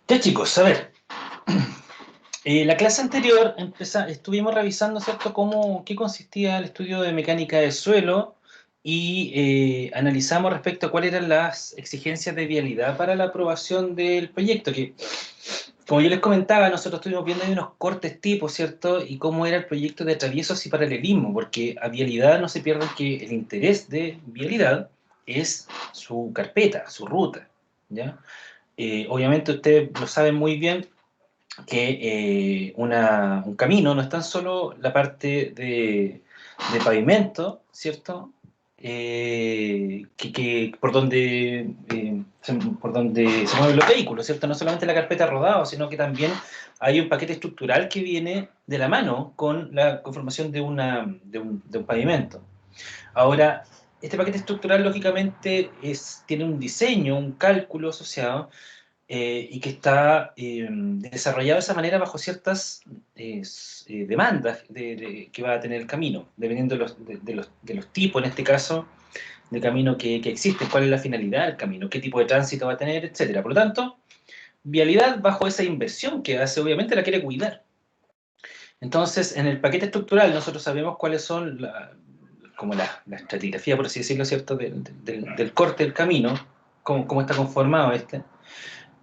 Ya chicos, a ver, la clase anterior estuvimos revisando, ¿cierto?, qué consistía el estudio de mecánica del suelo y analizamos respecto a cuáles eran las exigencias de vialidad para la aprobación del proyecto, que, como yo les comentaba, nosotros estuvimos viendo ahí unos cortes tipos, ¿cierto?, y cómo era el proyecto de traviesos y paralelismo, porque a vialidad no se pierda que el interés de vialidad es su carpeta, su ruta, ¿ya? Obviamente ustedes lo saben muy bien que un camino no es tan solo la parte de pavimento, ¿cierto? Por donde se mueven los vehículos, ¿cierto? No solamente la carpeta rodado, sino que también hay un paquete estructural que viene de la mano con la conformación de un pavimento. Ahora, este paquete estructural lógicamente tiene un diseño, un cálculo asociado y que está desarrollado de esa manera bajo ciertas demandas que va a tener el camino, dependiendo de los tipos, en este caso, de camino que existe, cuál es la finalidad del camino, qué tipo de tránsito va a tener, etcétera. Por lo tanto, vialidad bajo esa inversión que hace, obviamente la quiere cuidar. Entonces, en el paquete estructural nosotros sabemos cuáles son como la estratigrafía, por así decirlo, ¿cierto?, del corte del camino, cómo está conformado este.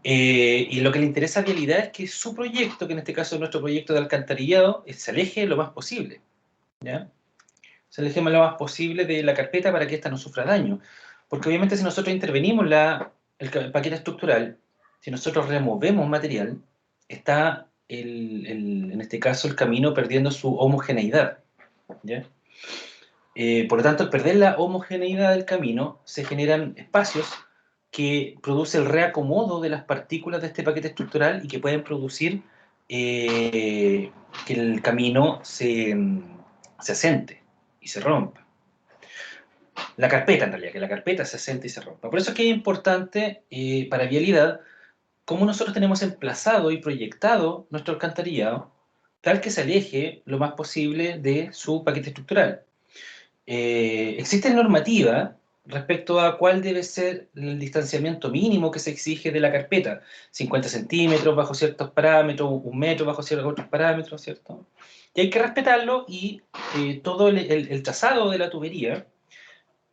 Y lo que le interesa a Vialidad es que su proyecto, que en este caso es nuestro proyecto de alcantarillado, se aleje lo más posible, ¿ya? Se aleje lo más posible de la carpeta para que ésta no sufra daño. Porque obviamente si nosotros intervenimos el paquete estructural, si nosotros removemos material, está, en este caso, el camino perdiendo su homogeneidad, ¿ya? Por lo tanto, al perder la homogeneidad del camino, se generan espacios que produce el reacomodo de las partículas de este paquete estructural y que pueden producir que el camino se asente y se rompa. La carpeta, en realidad, que la carpeta se asente y se rompa. Por eso es que es importante para vialidad cómo nosotros tenemos emplazado y proyectado nuestro alcantarillado tal que se aleje lo más posible de su paquete estructural. Existe normativa respecto a cuál debe ser el distanciamiento mínimo que se exige de la carpeta. 50 centímetros bajo ciertos parámetros, 1 metro bajo ciertos otros parámetros, ¿cierto? Y hay que respetarlo y todo el trazado de la tubería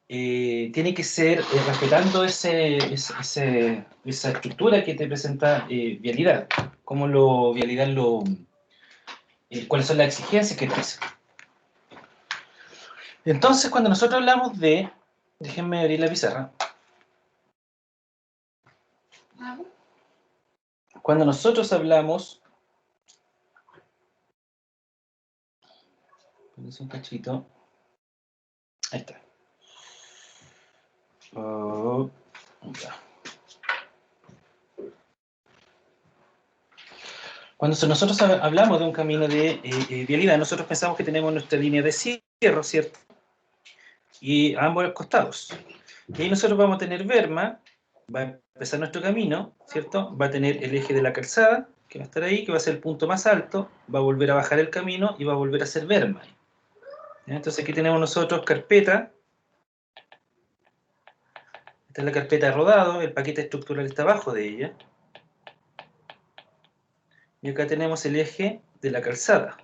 tiene que ser respetando esa estructura que te presenta Vialidad. Vialidad cuáles son las exigencias que te hace. Entonces, cuando nosotros hablamos de... Déjenme abrir la pizarra. Cuando nosotros hablamos... Un cachito. Ahí está. Ya. Cuando nosotros hablamos de un camino de vialidad, nosotros pensamos que tenemos nuestra línea de cierre, ¿cierto? Y a ambos costados. Y ahí nosotros vamos a tener berma, va a empezar nuestro camino, ¿cierto? Va a tener el eje de la calzada, que va a estar ahí, que va a ser el punto más alto, va a volver a bajar el camino y va a volver a ser berma. Entonces aquí tenemos nosotros carpeta. Esta es la carpeta de rodado, el paquete estructural está abajo de ella. Y acá tenemos el eje de la calzada.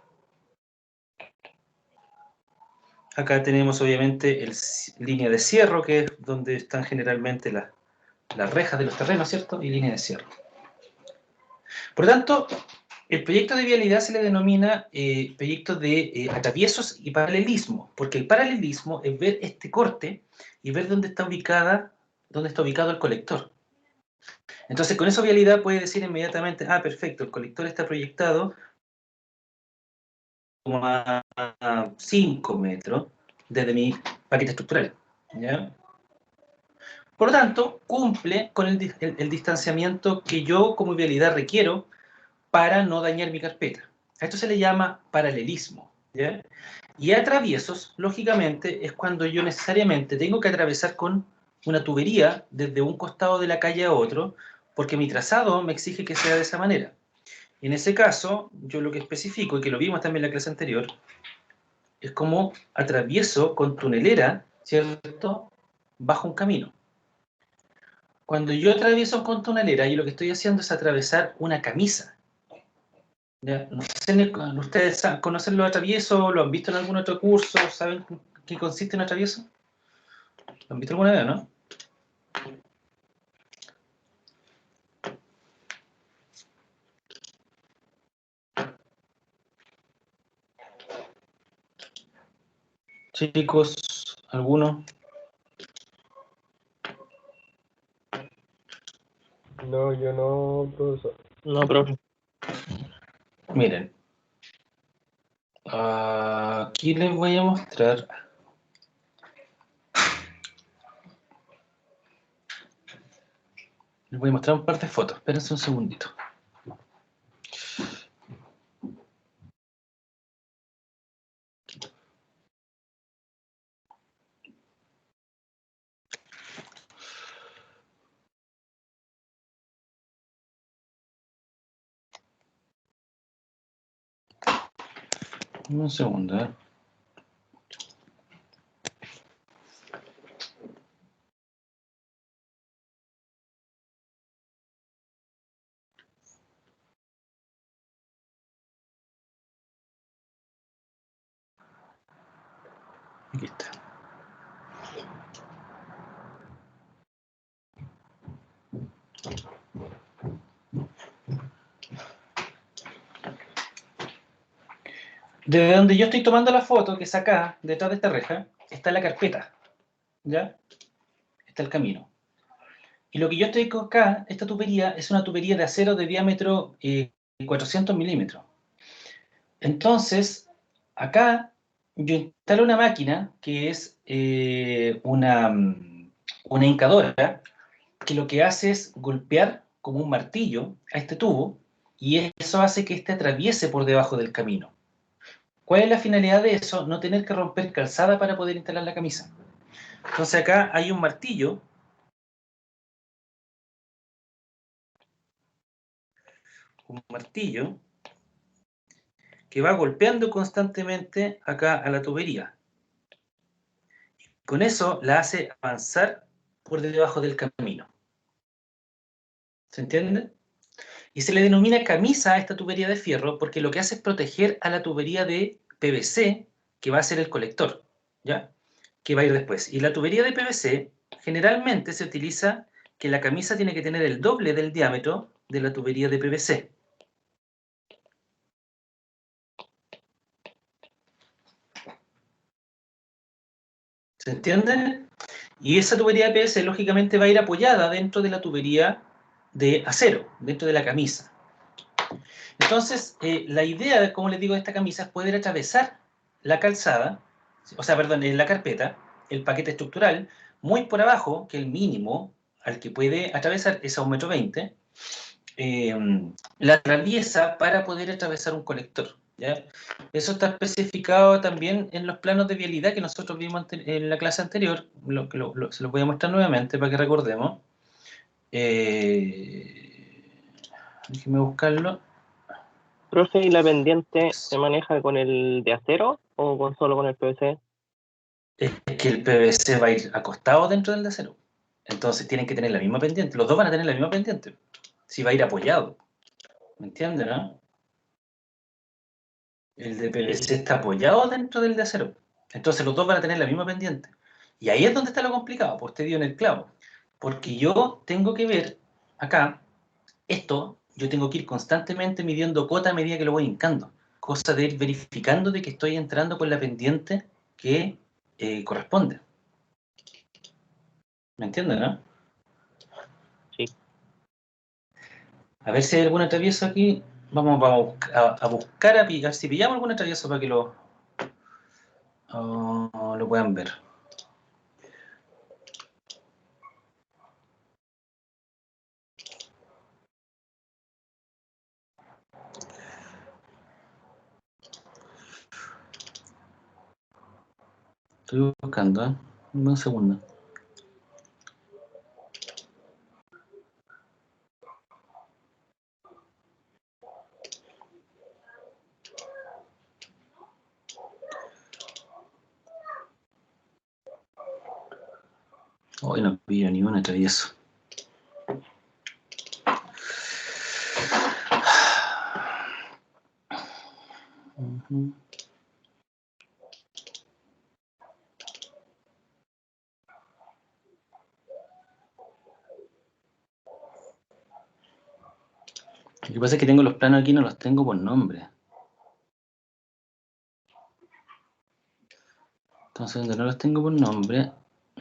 Acá tenemos obviamente línea de cierre, que es donde están generalmente las rejas de los terrenos, ¿cierto? Y línea de cierre. Por lo tanto, el proyecto de vialidad se le denomina proyecto de atraviesos y paralelismo, porque el paralelismo es ver este corte y ver dónde está ubicado el colector. Entonces, con eso vialidad puede decir inmediatamente, perfecto, el colector está proyectado como a 5 metros desde mi paquete estructural, ¿ya? Por lo tanto, cumple con el distanciamiento que yo como vialidad requiero para no dañar mi carpeta. A esto se le llama paralelismo, ¿ya? Y atraviesos, lógicamente, es cuando yo necesariamente tengo que atravesar con una tubería desde un costado de la calle a otro, porque mi trazado me exige que sea de esa manera. Y en ese caso, yo lo que especifico, y que lo vimos también en la clase anterior, es como atravieso con tunelera, ¿cierto?, bajo un camino. Cuando yo atravieso con tonalera, yo lo que estoy haciendo es atravesar una camisa. ¿Ya? No sé, ¿ustedes conocen los atraviesos? ¿Lo han visto en algún otro curso? ¿Saben qué consiste un atravieso? ¿Lo han visto alguna vez, no? Chicos, ¿alguno? No, yo no, profesor. No, profe. Miren, aquí les voy a mostrar. Les voy a mostrar un par de fotos. Espérense un segundito. Un segundo, ¿eh? Aquí está. Desde donde yo estoy tomando la foto, que es acá, detrás de esta reja, está la carpeta, ¿ya? Está el camino. Y lo que yo estoy acá, esta tubería, es una tubería de acero de diámetro 400 milímetros. Entonces, acá yo instalo una máquina que es una hincadora, que lo que hace es golpear como un martillo a este tubo, y eso hace que éste atraviese por debajo del camino. ¿Cuál es la finalidad de eso? No tener que romper calzada para poder instalar la camisa. Entonces acá hay un martillo que va golpeando constantemente acá a la tubería. Con eso la hace avanzar por debajo del camino. ¿Se entiende? Y se le denomina camisa a esta tubería de fierro porque lo que hace es proteger a la tubería de PVC, que va a ser el colector, ¿ya? Que va a ir después. Y la tubería de PVC generalmente se utiliza que la camisa tiene que tener el doble del diámetro de la tubería de PVC. ¿Se entiende? Y esa tubería de PVC lógicamente va a ir apoyada dentro de la tubería de acero, dentro de la camisa. Entonces, la idea, como les digo, de esta camisa es poder atravesar la calzada, o sea, perdón, la carpeta, el paquete estructural, muy por abajo, que el mínimo al que puede atravesar es a 1,20 m, la atraviesa para poder atravesar un colector, ¿ya? Eso está especificado también en los planos de vialidad que nosotros vimos en la clase anterior, se los voy a mostrar nuevamente para que recordemos. Déjenme buscarlo. Profe, ¿y la pendiente se maneja con el de acero o solo con el PVC? Es que el PVC va a ir acostado dentro del de acero. Entonces tienen que tener la misma pendiente. Los dos van a tener la misma pendiente. Si va a ir apoyado. ¿Me entienden, no? El de PVC Sí. está apoyado dentro del de acero. Entonces los dos van a tener la misma pendiente. Y ahí es donde está lo complicado, pues te dio en el clavo. Porque yo tengo que ver acá, esto, yo tengo que ir constantemente midiendo cota a medida que lo voy hincando. Cosa de ir verificando de que estoy entrando con la pendiente que corresponde. ¿Me entienden, no? Sí. A ver si hay algún atravieso aquí. Vamos a buscar, a ver si pillamos algún atravieso para que lo puedan ver. Estoy buscando, ¿eh? Dame un segundo. Hoy no pillo ningún atravieso. Lo que pasa es que tengo los planos aquí, no los tengo por nombre. Entonces, donde no los tengo por nombre,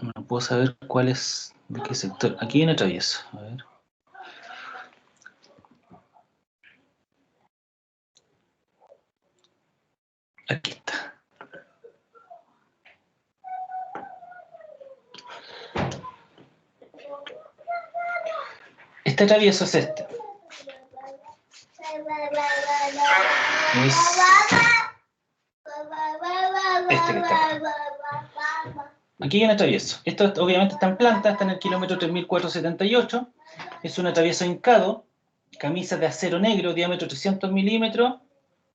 no puedo saber cuál es, de qué sector. Aquí hay un atravieso, a ver. Aquí está. Este atravieso es este. Es este que está acá. Aquí hay un atravieso. Esto obviamente está en planta, está en el kilómetro 3478. Es un atravieso hincado, camisa de acero negro, diámetro 300 milímetros,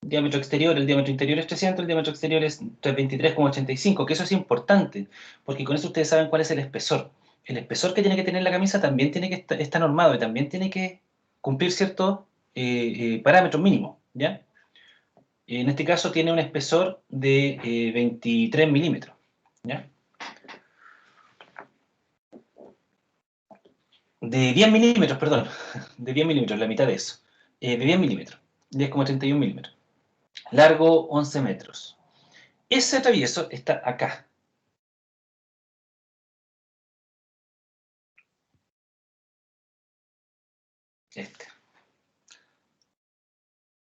diámetro exterior, el diámetro interior es 300, el diámetro exterior es 23,85, que eso es importante, porque con eso ustedes saben cuál es el espesor. El espesor que tiene que tener la camisa también tiene que estar normado y también tiene que cumplir ciertos parámetros mínimos, ¿ya? En este caso tiene un espesor de 23 milímetros, ¿ya? De 10 milímetros, perdón, de 10 milímetros, la mitad de eso. De 10 milímetros, 10,31 milímetros. Largo 11 metros. Ese atravieso está acá. Este.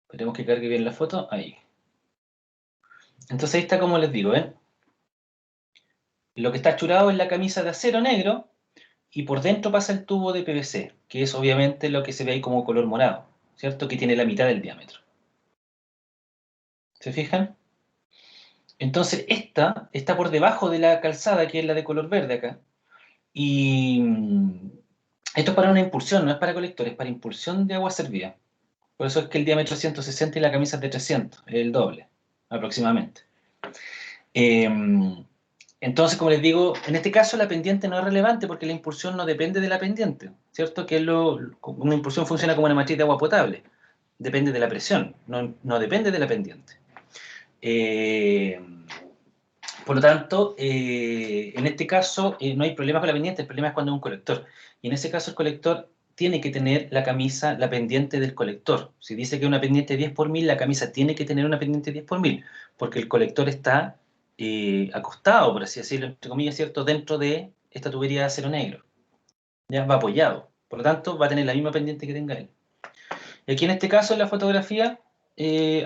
Esperemos que cargue bien la foto. Ahí. Entonces ahí está, como les digo, ¿ven? Lo que está achurado es la camisa de acero negro y por dentro pasa el tubo de PVC, que es obviamente lo que se ve ahí como color morado, ¿cierto? Que tiene la mitad del diámetro. ¿Se fijan? Entonces esta está por debajo de la calzada, que es la de color verde acá. Y esto es para una impulsión, no es para colector, es para impulsión de agua servida. Por eso es que el diámetro es 160 y la camisa es de 300, es el doble, aproximadamente. Entonces, como les digo, en este caso la pendiente no es relevante porque la impulsión no depende de la pendiente, ¿cierto? Que una impulsión funciona como una matriz de agua potable, depende de la presión, no depende de la pendiente. Por lo tanto, en este caso no hay problema con la pendiente, el problema es cuando es un colector. Y en ese caso el colector tiene que tener la camisa, la pendiente del colector. Si dice que una pendiente 10 por 1000, la camisa tiene que tener una pendiente 10 por 1000, porque el colector está acostado, por así decirlo, entre comillas, ¿cierto?, dentro de esta tubería de acero negro. Ya va apoyado. Por lo tanto, va a tener la misma pendiente que tenga él. Y aquí en este caso, en la fotografía,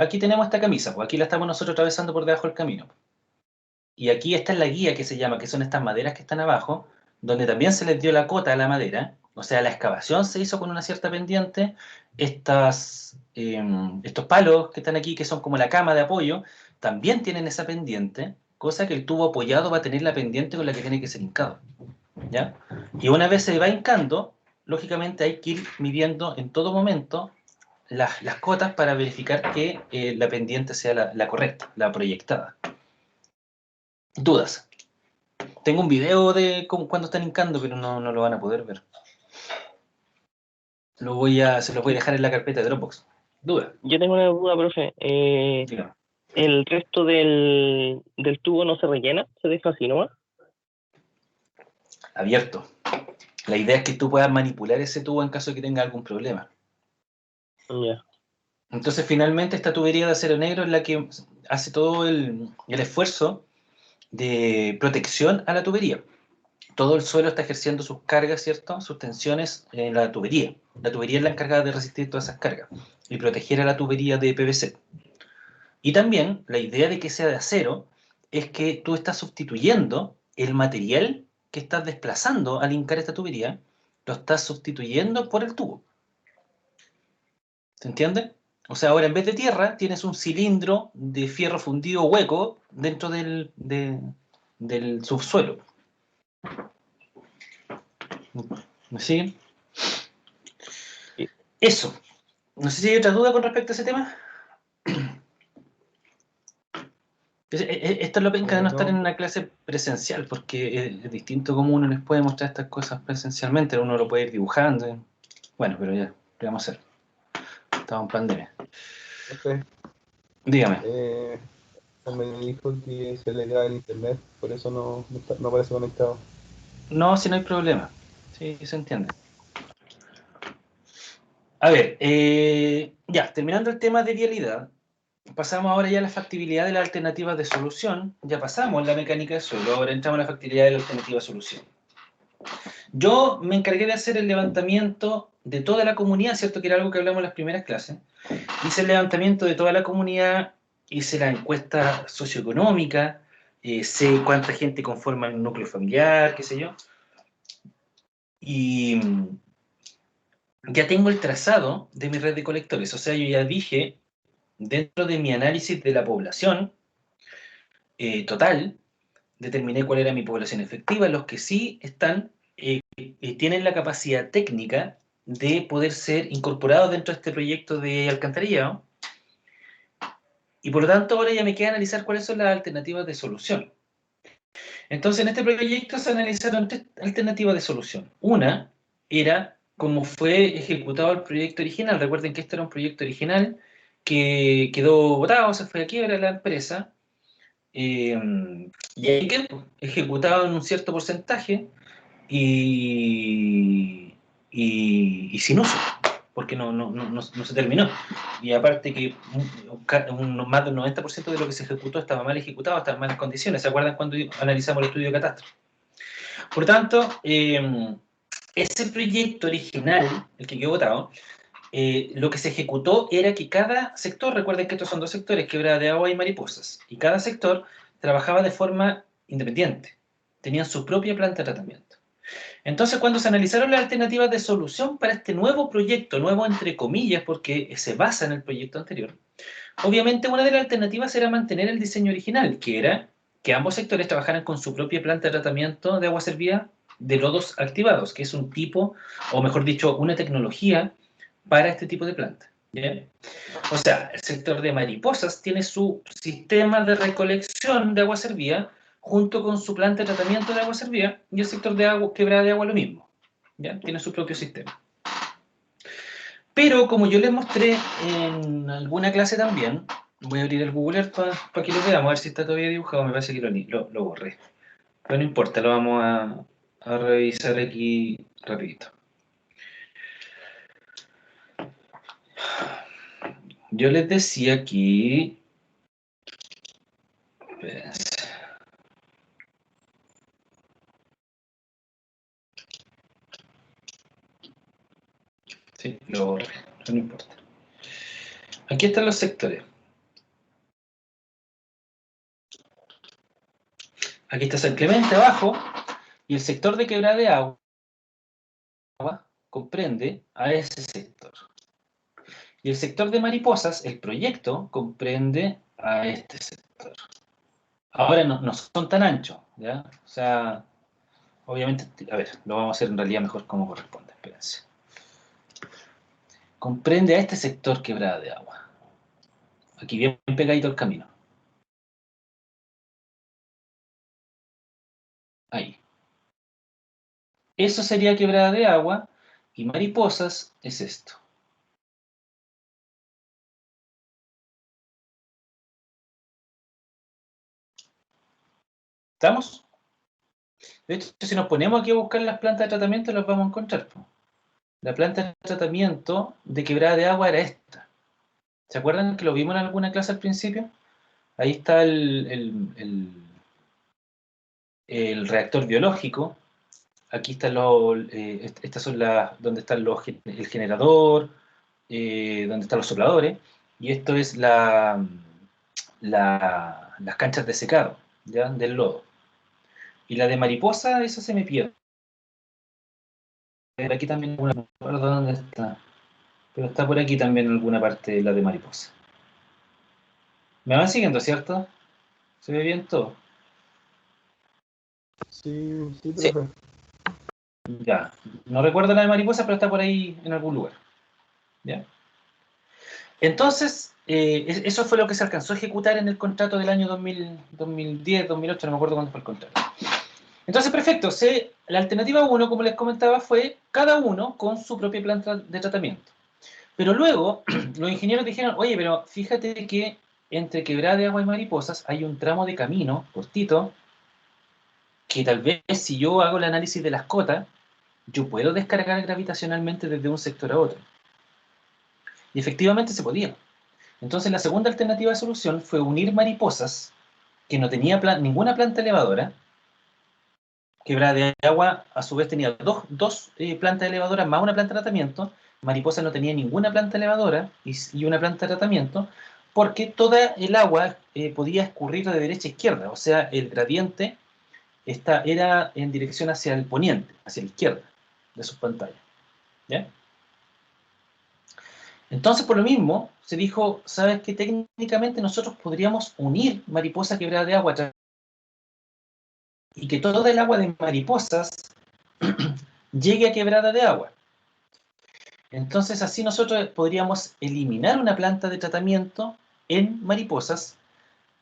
aquí tenemos esta camisa, pues aquí la estamos nosotros atravesando por debajo del camino. Y aquí está la guía que se llama, que son estas maderas que están abajo, donde también se les dio la cota a la madera, o sea, la excavación se hizo con una cierta pendiente, estos palos que están aquí, que son como la cama de apoyo, también tienen esa pendiente, cosa que el tubo apoyado va a tener la pendiente con la que tiene que ser hincado, ¿ya? Y una vez se va hincando, lógicamente hay que ir midiendo en todo momento las cotas para verificar que la pendiente sea la correcta, la proyectada. Dudas. Tengo un video de cuando están hincando, pero no lo van a poder ver. Se los voy a dejar en la carpeta de Dropbox. ¿Duda? Yo tengo una duda, profe. Dígame. ¿El resto del tubo no se rellena? ¿Se deja así nomás? Abierto. La idea es que tú puedas manipular ese tubo en caso de que tenga algún problema. Ya. Entonces, finalmente, esta tubería de acero negro es la que hace todo el esfuerzo de protección a la tubería. Todo el suelo está ejerciendo sus cargas, ¿cierto? Sus tensiones en la tubería. La tubería es la encargada de resistir todas esas cargas y proteger a la tubería de PVC. Y también la idea de que sea de acero es que tú estás sustituyendo el material que estás desplazando al hincar esta tubería, lo estás sustituyendo por el tubo. ¿Se entiende? O sea, ahora en vez de tierra tienes un cilindro de fierro fundido hueco dentro del subsuelo. ¿Me siguen? Sí. Eso. No sé si hay otra duda con respecto a ese tema. Esto es lo penca de no estar en una clase presencial, porque es distinto como uno les puede mostrar estas cosas presencialmente, uno lo puede ir dibujando. Bueno, pero ya, ¿qué vamos a hacer? Estamos en pandemia. Ok. Dígame. Me dijo que se le da el internet, por eso no aparece conectado. No, si no hay problema. Sí, se entiende. A ver, ya, terminando el tema de vialidad, pasamos ahora ya a la factibilidad de las alternativas de solución. Ya pasamos la mecánica de suelo, ahora entramos a la factibilidad de la alternativa de solución. Yo me encargué de hacer el levantamiento de toda la comunidad, ¿cierto? Que era algo que hablamos en las primeras clases. Hice el levantamiento de toda la comunidad, hice la encuesta socioeconómica, sé cuánta gente conforma el núcleo familiar, qué sé yo. Y ya tengo el trazado de mi red de colectores. O sea, yo ya dije, dentro de mi análisis de la población total, determiné cuál era mi población efectiva, los que sí están, tienen la capacidad técnica de poder ser incorporados dentro de este proyecto de alcantarillado. Y por lo tanto ahora ya me queda analizar cuáles son las alternativas de solución. Entonces en este proyecto se analizaron tres alternativas de solución. Una era cómo fue ejecutado el proyecto original. Recuerden que este era un proyecto original que quedó botado, se fue a quiebra la empresa, y ahí quedó ejecutado en un cierto porcentaje y sin uso, porque no se terminó. Y aparte que más del 90% de lo que se ejecutó estaba mal ejecutado, estaba en malas condiciones. ¿Se acuerdan cuando analizamos el estudio de catástrofe? Por tanto, ese proyecto original, el que quedó votado, lo que se ejecutó era que cada sector, recuerden que estos son dos sectores, Quebrada de Agua y Mariposas, y cada sector trabajaba de forma independiente, tenían su propia planta de tratamiento. Entonces, cuando se analizaron las alternativas de solución para este nuevo proyecto, nuevo entre comillas, porque se basa en el proyecto anterior, obviamente una de las alternativas era mantener el diseño original, que era que ambos sectores trabajaran con su propia planta de tratamiento de agua servida de lodos activados, que es un tipo, o mejor dicho, una tecnología para este tipo de planta. ¿Bien? O sea, el sector de Mariposas tiene su sistema de recolección de agua servida junto con su planta de tratamiento de agua servida, y el sector de agua, Quebrada de Agua lo mismo. ¿Ya? Tiene su propio sistema. Pero como yo les mostré en alguna clase también, voy a abrir el Google Earth para que lo veamos, a ver si está todavía dibujado, me parece que lo borré. Pero no importa, lo vamos a revisar aquí rapidito. Yo les decía aquí... Sí, lo borré, no importa. Aquí están los sectores. Aquí está San Clemente abajo, y el sector de Quebrada de Agua comprende a ese sector. Y el sector de Mariposas, el proyecto, comprende a este sector. Ahora no son tan anchos, ¿ya? O sea, obviamente, a ver, lo vamos a hacer en realidad mejor como corresponde, espérense. Comprende a este sector Quebrada de Agua. Aquí bien pegadito el camino. Ahí. Eso sería Quebrada de Agua, y Mariposas es esto. ¿Estamos? De hecho, si nos ponemos aquí a buscar las plantas de tratamiento, las vamos a encontrar. La planta de tratamiento de Quebrada de Agua era esta. ¿Se acuerdan que lo vimos en alguna clase al principio? Ahí está el reactor biológico. Aquí están estas son donde está el generador, donde están los sopladores. Y esto es las canchas de secado, ¿ya? Del lodo. Y la de mariposa, esa se me pierde. Aquí también, no me acuerdo dónde está. Pero está por aquí también en alguna parte de la de mariposa. Me van siguiendo, ¿cierto? ¿Se ve bien todo? Sí, sí, Sí. profe. Ya. No recuerdo la de mariposa, pero está por ahí en algún lugar. ¿Ya? Entonces, eso fue lo que se alcanzó a ejecutar en el contrato del año 2010, 2008, no me acuerdo cuándo fue el contrato. Entonces, perfecto. La alternativa 1, como les comentaba, fue cada uno con su propia planta de tratamiento. Pero luego, los ingenieros dijeron, oye, pero fíjate que entre Quebrada de Agua y Mariposas hay un tramo de camino cortito que tal vez si yo hago el análisis de las cotas, yo puedo descargar gravitacionalmente desde un sector a otro. Y efectivamente se podía. Entonces la segunda alternativa de solución fue unir Mariposas, que no tenía ninguna planta elevadora. Quebrada de Agua a su vez tenía dos plantas elevadoras más una planta de tratamiento. Mariposa no tenía ninguna planta elevadora y una planta de tratamiento, porque toda el agua podía escurrir de derecha a izquierda, o sea, el gradiente era en dirección hacia el poniente, hacia la izquierda de sus pantallas. ¿Ya? Entonces, por lo mismo, se dijo, ¿sabes qué? Técnicamente nosotros podríamos unir Mariposa Quebrada de Agua y que toda el agua de Mariposas llegue a Quebrada de Agua. Entonces, así nosotros podríamos eliminar una planta de tratamiento en Mariposas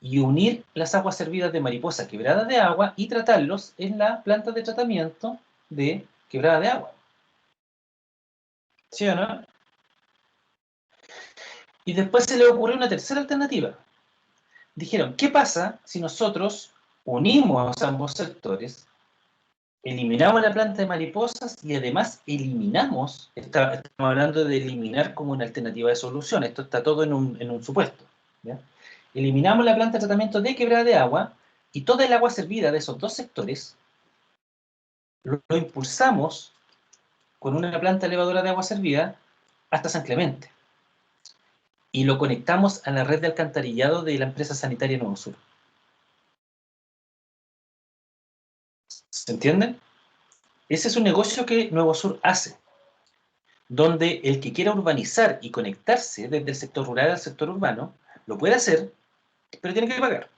y unir las aguas servidas de Mariposa Quebrada de Agua y tratarlos en la planta de tratamiento de Quebrada de Agua. ¿Sí o no? Y después se le ocurrió una tercera alternativa. Dijeron, ¿qué pasa si nosotros unimos ambos sectores, eliminamos la planta de Mariposas y además eliminamos, estamos hablando de eliminar como una alternativa de solución, esto está todo en un supuesto, ¿ya? Eliminamos la planta de tratamiento de Quebrada de Agua y toda el agua servida de esos dos sectores lo impulsamos con una planta elevadora de agua servida hasta San Clemente y lo conectamos a la red de alcantarillado de la empresa sanitaria Nuevo Sur. ¿Se entiende? Ese es un negocio que Nuevo Sur hace, donde el que quiera urbanizar y conectarse desde el sector rural al sector urbano, lo puede hacer, pero tiene que pagar.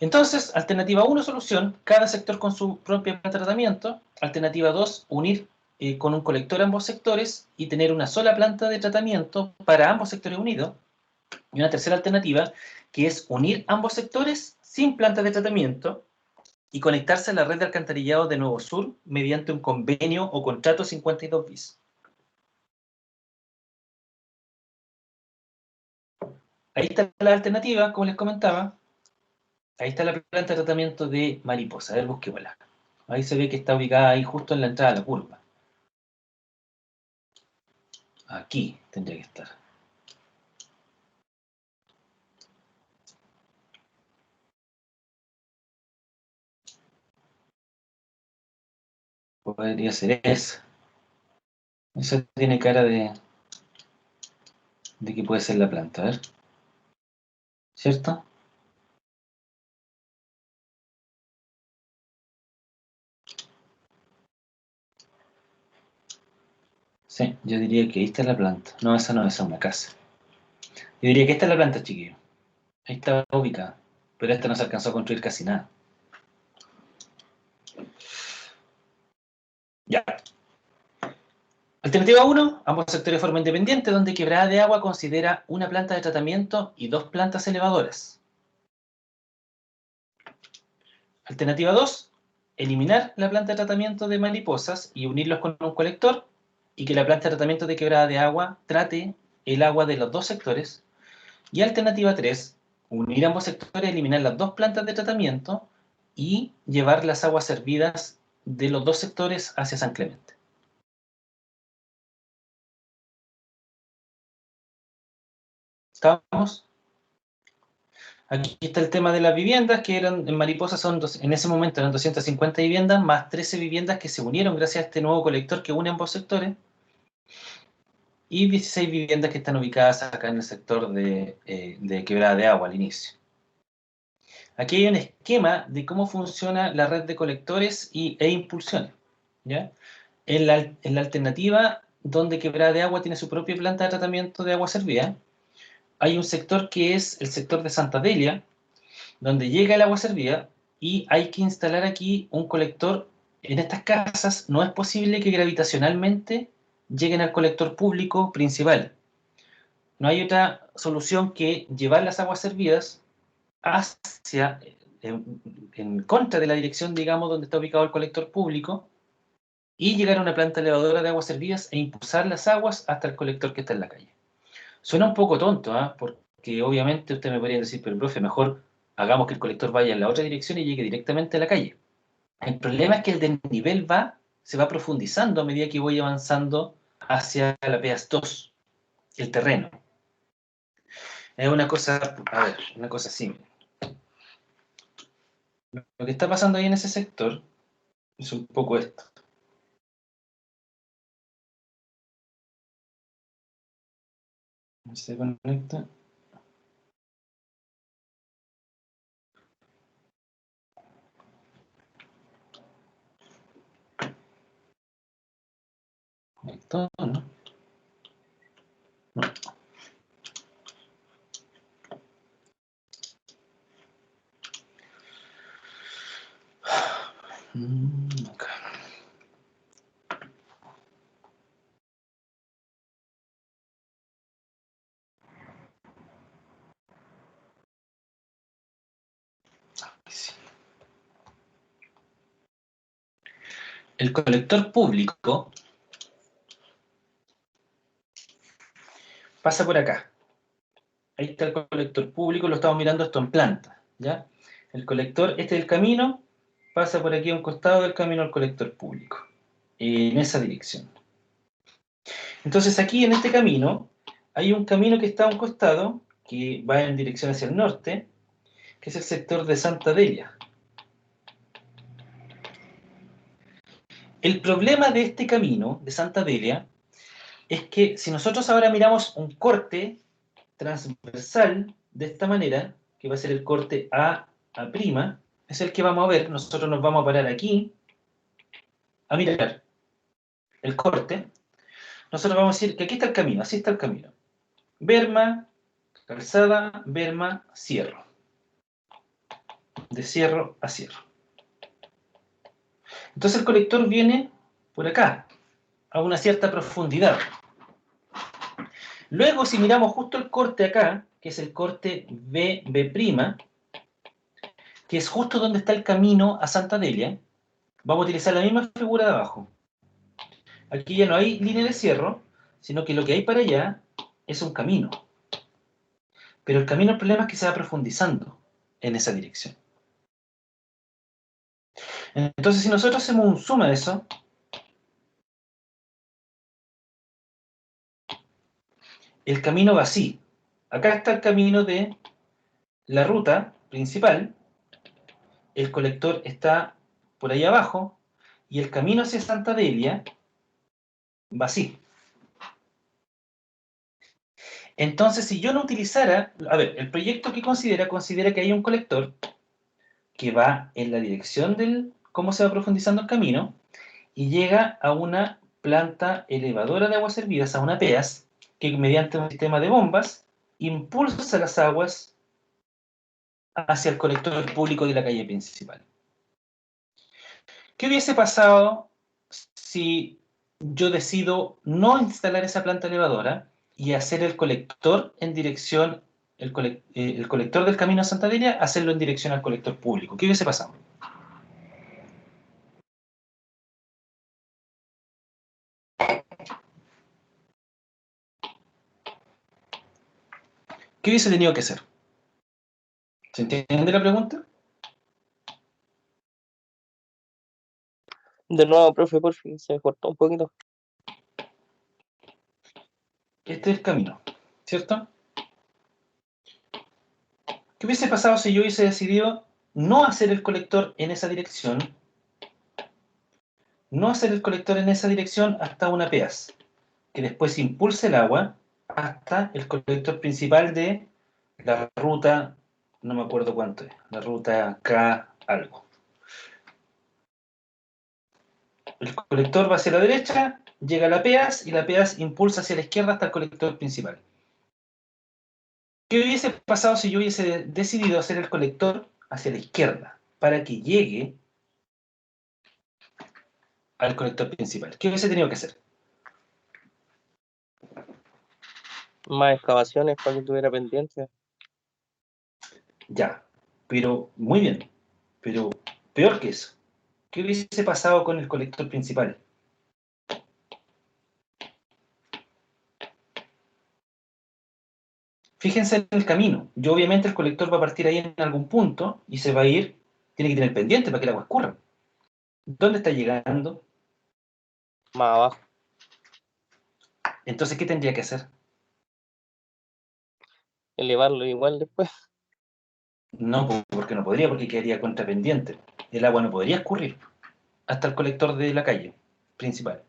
Entonces, alternativa 1, solución, cada sector con su propio plan de tratamiento. Alternativa 2, unir con un colector ambos sectores y tener una sola planta de tratamiento para ambos sectores unidos. Y una tercera alternativa, que es unir ambos sectores sin planta de tratamiento y conectarse a la red de alcantarillado de Nuevo Sur mediante un convenio o contrato 52 bis. Ahí está la alternativa, como les comentaba. Ahí está la planta de tratamiento de Mariposa. A ver, busquémosla. Ahí se ve que está ubicada ahí justo en la entrada de la curva. Aquí tendría que estar. Podría ser esa. Esa tiene cara de que puede ser la planta, a ver. ¿Cierto? Sí, yo diría que ahí está la planta. No, esa no, esa es una casa. Yo diría que esta es la planta, chiquillo. Ahí está ubicada. Pero esta no se alcanzó a construir casi nada. Ya. Alternativa 1, ambos sectores de forma independiente, donde Quebrada de Agua considera una planta de tratamiento y dos plantas elevadoras. Alternativa 2, eliminar la planta de tratamiento de Mariposas y unirlos con un colector y que la planta de tratamiento de Quebrada de Agua trate el agua de los dos sectores. Y alternativa 3, unir ambos sectores, eliminar las dos plantas de tratamiento y llevar las aguas servidas de los dos sectores hacia San Clemente. ¿Estamos? Aquí está el tema de las viviendas, que eran en Mariposa en ese momento eran 250 viviendas, más 13 viviendas que se unieron gracias a este nuevo colector que une ambos sectores, y 16 viviendas que están ubicadas acá en el sector de Quebrada de Agua al inicio. Aquí hay un esquema de cómo funciona la red de colectores e impulsiones, ¿ya? En la alternativa, donde Quebrada de Agua tiene su propia planta de tratamiento de agua servida, hay un sector que es el sector de Santa Delia, donde llega el agua servida y hay que instalar aquí un colector. En estas casas no es posible que gravitacionalmente lleguen al colector público principal. No hay otra solución que llevar las aguas servidas hacia, en contra de la dirección, digamos, donde está ubicado el colector público, y llegar a una planta elevadora de aguas servidas e impulsar las aguas hasta el colector que está en la calle. Suena un poco tonto, ¿ah? Porque obviamente usted me podría decir, pero profe, mejor hagamos que el colector vaya en la otra dirección y llegue directamente a la calle. El problema es que el desnivel se va profundizando a medida que voy avanzando hacia la PEAS 2, el terreno. Es una cosa, a ver, una cosa simple. Lo que está pasando ahí en ese sector es un poco esto. Se conecta. Conectó, ¿no? No. Acá. Sí. El colector público pasa por acá. Ahí está el colector público, lo estamos mirando esto en planta, ¿ya? El colector, este es el camino, pasa por aquí a un costado del camino al colector público, en esa dirección. Entonces aquí en este camino, hay un camino que está a un costado, que va en dirección hacia el norte, que es el sector de Santa Delia. El problema de este camino, de Santa Delia, es que si nosotros ahora miramos un corte transversal de esta manera, que va a ser el corte A', es el que vamos a ver. Nosotros nos vamos a parar aquí a mirar el corte. Nosotros vamos a decir que aquí está el camino, así está el camino. Berma, calzada, berma, cierro. De cierro a cierro. Entonces el colector viene por acá, a una cierta profundidad. Luego, si miramos justo el corte acá, que es el corte B', que es justo donde está el camino a Santa Delia, vamos a utilizar la misma figura de abajo. Aquí ya no hay línea de cierre, sino que lo que hay para allá es un camino. Pero el camino, el problema es que se va profundizando en esa dirección. Entonces, si nosotros hacemos un zoom a eso, el camino va así. Acá está el camino de la ruta principal, el colector está por ahí abajo, y el camino hacia Santa Delia va así. Entonces, si yo no utilizara, a ver, el proyecto que considera que hay un colector que va en la dirección del cómo se va profundizando el camino y llega a una planta elevadora de aguas servidas, a una PEAS, que mediante un sistema de bombas impulsa las aguas hacia el colector público de la calle principal. ¿Qué hubiese pasado si yo decido no instalar esa planta elevadora y hacer el colector en dirección, el colector del camino a Santa Delia, hacerlo en dirección al colector público? ¿Qué hubiese pasado? ¿Qué hubiese tenido que hacer? ¿Se entiende la pregunta? De nuevo, profe, por fin, se me cortó un poquito. Este es el camino, ¿cierto? ¿Qué hubiese pasado si yo hubiese decidido no hacer el colector en esa dirección? No hacer el colector en esa dirección hasta una PEAS, que después impulse el agua hasta el colector principal de la ruta, no me acuerdo cuánto es, la ruta K algo. El colector va hacia la derecha, llega a la PEAS y la PEAS impulsa hacia la izquierda hasta el colector principal. ¿Qué hubiese pasado si yo hubiese decidido hacer el colector hacia la izquierda para que llegue al colector principal? ¿Qué hubiese tenido que hacer? Más excavaciones para que tuviera pendiente. Ya, pero muy bien, pero peor que eso. ¿Qué hubiese pasado con el colector principal? Fíjense en el camino. Yo obviamente el colector va a partir ahí en algún punto y se va a ir, tiene que tener pendiente para que el agua escurra. ¿Dónde está llegando? Más abajo. Entonces, ¿qué tendría que hacer? Elevarlo igual después. No, porque no podría, porque quedaría contrapendiente. El agua no podría escurrir hasta el colector de la calle principal.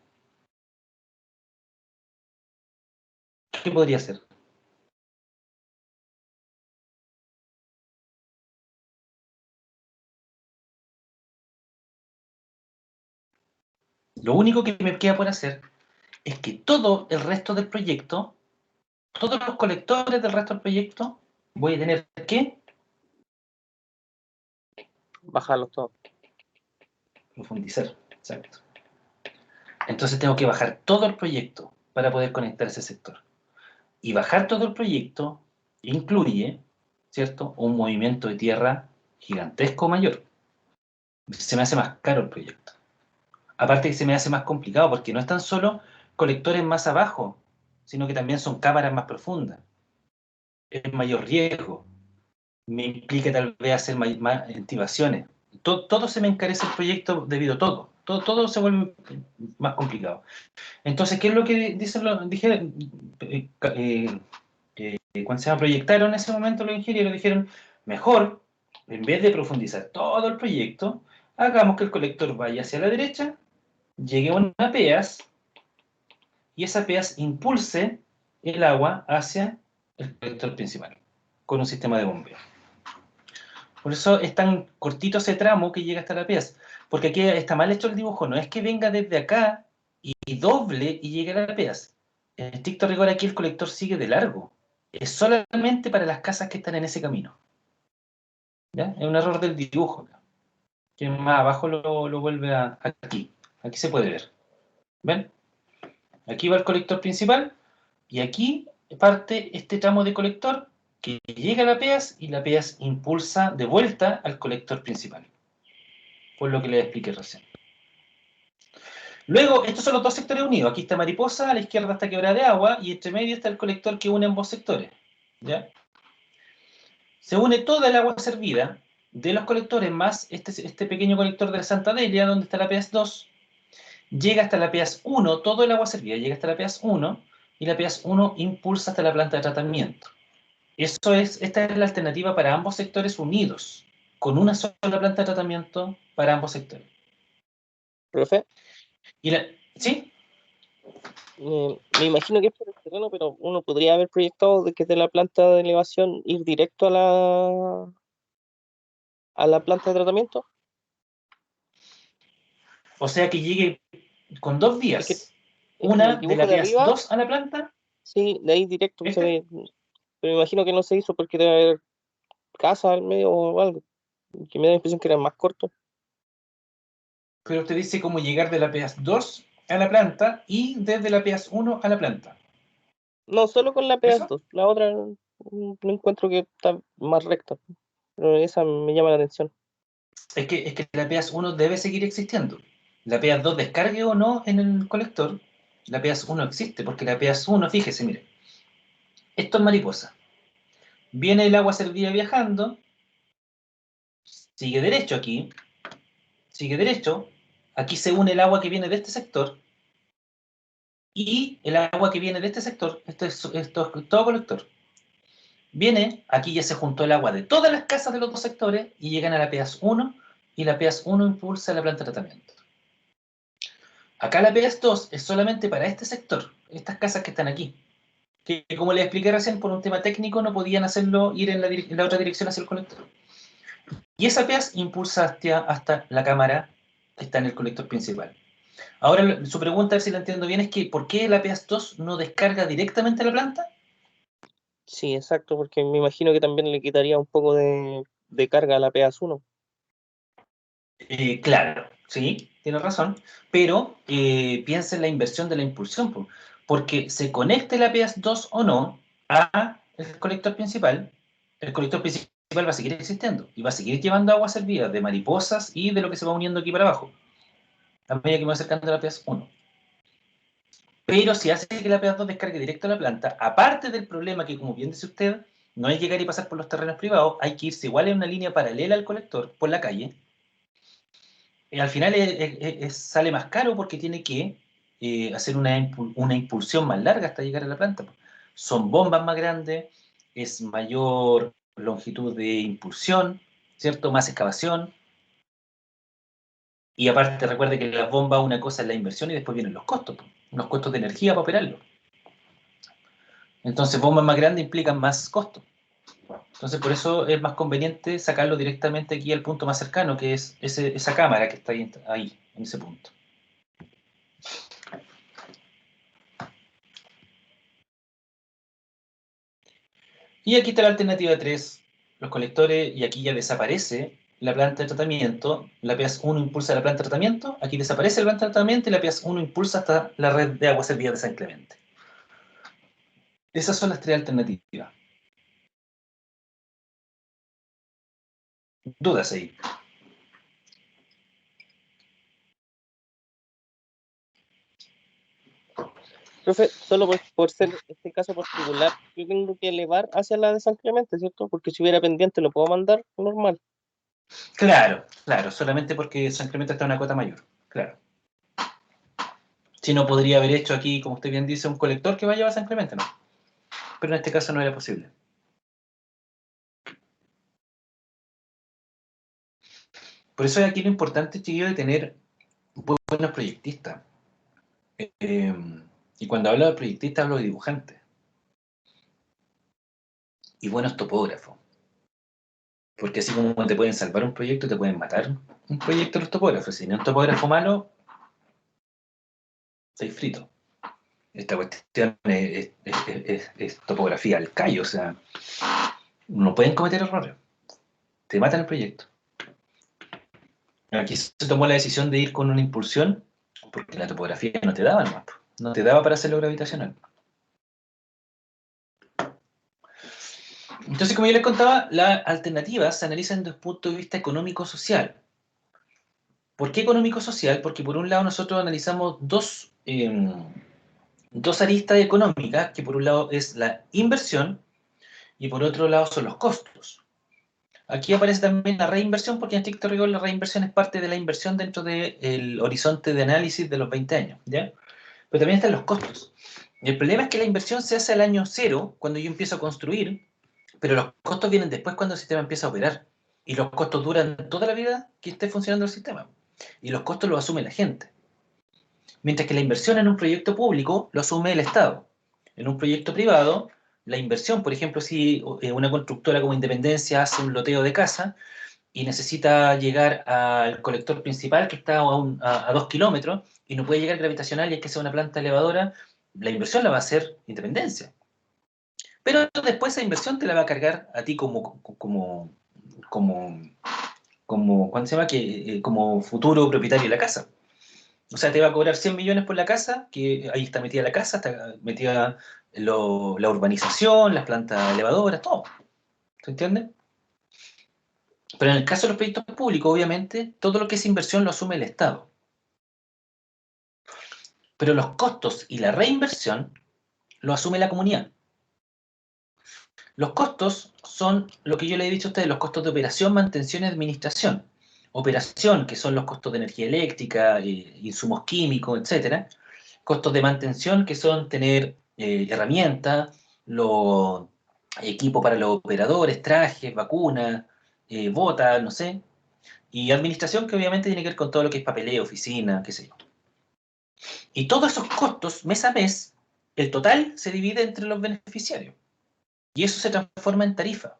¿Qué podría hacer? Lo único que me queda por hacer es que todo el resto del proyecto, todos los colectores del resto del proyecto, voy a tener que Bajarlos todos. profundizar. Exacto. Entonces tengo que bajar todo el proyecto para poder conectar ese sector. Y bajar todo el proyecto incluye, ¿cierto?, un movimiento de tierra gigantesco mayor. Se me hace más caro el proyecto. Aparte que se me hace más complicado porque no es tan solo colectores más abajo, sino que también son cámaras más profundas. Es mayor riesgo. Me implica tal vez hacer más intivaciones. Todo se me encarece el proyecto debido a todo. Todo se vuelve más complicado. Entonces, ¿qué es lo que dijeron? Cuando se proyectaron en ese momento los ingenieros, dijeron, mejor, en vez de profundizar todo el proyecto, hagamos que el colector vaya hacia la derecha, llegue a una PEAS, y esa PEAS impulse el agua hacia el colector principal, con un sistema de bombeo. Por eso es tan cortito ese tramo que llega hasta la PEAS, porque aquí está mal hecho el dibujo, no es que venga desde acá y doble y llegue a la PEAS. En estricto rigor aquí el colector sigue de largo. Es solamente para las casas que están en ese camino. ¿Ya? Es un error del dibujo, que más abajo lo vuelve aquí. Aquí se puede ver. ¿Ven? Aquí va el colector principal y aquí parte este tramo de colector que llega a la PEAS y la PEAS impulsa de vuelta al colector principal. Por lo que les expliqué recién. Luego, estos son los dos sectores unidos. Aquí está Mariposa, a la izquierda está Quebrada de Agua y entre medio está el colector que une ambos sectores. ¿Ya? Se une toda el agua servida de los colectores más este pequeño colector de la Santa Delia, donde está la PEAS 2, llega hasta la PEAS 1, todo el agua servida llega hasta la PEAS 1 y la PEAS 1 impulsa hasta la planta de tratamiento. Esta es la alternativa para ambos sectores unidos, con una sola planta de tratamiento para ambos sectores. Profe, ¿Sí? me imagino que es por el terreno, pero uno podría haber proyectado de que de la planta de elevación ir directo a la planta de tratamiento. O sea que llegue con dos Es que, vías. es que en Una el de dibujo la de PEAS arriba, 2 a la planta. sí, de ahí directo se ¿Este? ve. Pero me imagino que no se hizo porque debe haber casa al medio o algo. Que me da la impresión que era más corto. Pero usted dice cómo llegar de la PEAS 2 a la planta y desde la PEAS 1 a la planta. No, solo con la ¿Eso? PS2. La otra no encuentro que está más recta. Pero esa me llama la atención. Es que la PEAS 1 debe seguir existiendo. La PEAS 2 descargue o no en el colector, la PEAS 1 existe, porque la PEAS 1, fíjese, mire, esto es Mariposa. Viene el agua servida viajando, sigue derecho aquí, sigue derecho, aquí se une el agua que viene de este sector, y el agua que viene de este sector, esto es todo colector. Viene, aquí ya se juntó el agua de todas las casas de los dos sectores y llegan a la PEAS 1 y la PEAS 1 impulsa la planta de tratamiento. Acá la PEAS 2 es solamente para este sector, estas casas que están aquí. Que como les expliqué recién, por un tema técnico no podían hacerlo ir en la otra dirección hacia el colector. Y esa PEAS impulsa hasta la cámara que está en el colector principal. Ahora, su pregunta, a ver si la entiendo bien, es que ¿por qué la PEAS 2 no descarga directamente a la planta? Sí, exacto, porque me imagino que también le quitaría un poco de carga a la PS1. Claro, sí, tiene razón, pero piensa en la inversión de la impulsión, porque se conecte la PEAS 2 o no a el colector principal, el colector principal va a seguir existiendo y va a seguir llevando agua servida de mariposas y de lo que se va uniendo aquí para abajo, a medida que me voy acercando a la PEAS 1. Pero si hace que la PEAS 2 descargue directo a la planta, aparte del problema que, como bien dice usted, No hay que llegar y pasar por los terrenos privados, hay que irse igual en una línea paralela al colector, por la calle. Y al final sale más caro porque tiene que hacer una impulsión más larga hasta llegar a la planta. Son bombas más grandes, es mayor longitud de impulsión, ¿cierto? Más excavación. Y aparte, recuerde que las bombas, una cosa es la inversión y después vienen los costos de energía para operarlo. Entonces, bombas más grandes implican más costos. Entonces, por eso es más conveniente sacarlo directamente aquí al punto más cercano, que es esa cámara que está ahí, en ese punto. Y aquí está la alternativa 3, los colectores, y aquí ya desaparece la planta de tratamiento. La PEAS 1 impulsa la planta de tratamiento, aquí desaparece la planta de tratamiento y la PEAS 1 impulsa hasta la red de aguas servidas de San Clemente. Esas son las tres alternativas. ¿Dudas ahí? Profe, solo por ser este caso particular, yo tengo que elevar hacia la de San Clemente, ¿cierto? Porque si hubiera pendiente lo puedo mandar normal. Claro, claro, solamente porque San Clemente está en una cuota mayor, claro. Si no, podría haber hecho aquí, como usted bien dice, un colector que vaya a San Clemente, no. Pero en este caso no era posible. Por eso aquí lo importante, chiquillo, de tener buenos proyectistas. Y cuando hablo de proyectistas, hablo de dibujantes. Y buenos topógrafos. Porque así como te pueden salvar un proyecto, te pueden matar un proyecto los topógrafos. Si no es un topógrafo malo, estáis frito. Esta cuestión es topografía al callo, o sea, no pueden cometer errores. Te matan el proyecto. Aquí se tomó la decisión de ir con una impulsión porque la topografía no te daba nomás, no te daba para hacerlo gravitacional. Entonces, como yo les contaba, las alternativas se analizan desde el punto de vista económico-social. ¿Por qué económico-social? Porque por un lado nosotros analizamos dos aristas económicas, que por un lado es la inversión y por otro lado son los costos. Aquí aparece también la reinversión, porque en estricto rigor la reinversión es parte de la inversión dentro del horizonte de análisis de los 20 años, ¿ya? Pero también están los costos. Y el problema es que la inversión se hace al año cero, cuando yo empiezo a construir, pero los costos vienen después cuando el sistema empieza a operar. Y los costos duran toda la vida que esté funcionando el sistema. Y los costos los asume la gente. Mientras que la inversión en un proyecto público lo asume el Estado. En un proyecto privado, la inversión, por ejemplo, si una constructora como Independencia hace un loteo de casa y necesita llegar al colector principal que está a 2 kilómetros y no puede llegar gravitacional y hay que hacer una planta elevadora, la inversión la va a hacer Independencia. Pero después esa inversión te la va a cargar a ti ¿cuándo se llama? Como futuro propietario de la casa. O sea, te va a cobrar 100 millones por la casa, que ahí está metida la casa, está metida la urbanización, las plantas elevadoras, todo. ¿Se entiende? Pero en el caso de los proyectos públicos, obviamente, todo lo que es inversión lo asume el Estado. Pero los costos y la reinversión lo asume la comunidad. Los costos son lo que yo le he dicho a ustedes, los costos de operación, mantención y administración. Operación, que son los costos de energía eléctrica, insumos químicos, etc. Costos de mantención, que son tener herramientas, los equipos para los operadores, trajes, vacunas, botas, no sé. Y administración, que obviamente tiene que ver con todo lo que es papeleo, oficina, qué sé yo. Y todos esos costos, mes a mes, el total se divide entre los beneficiarios. Y eso se transforma en tarifa.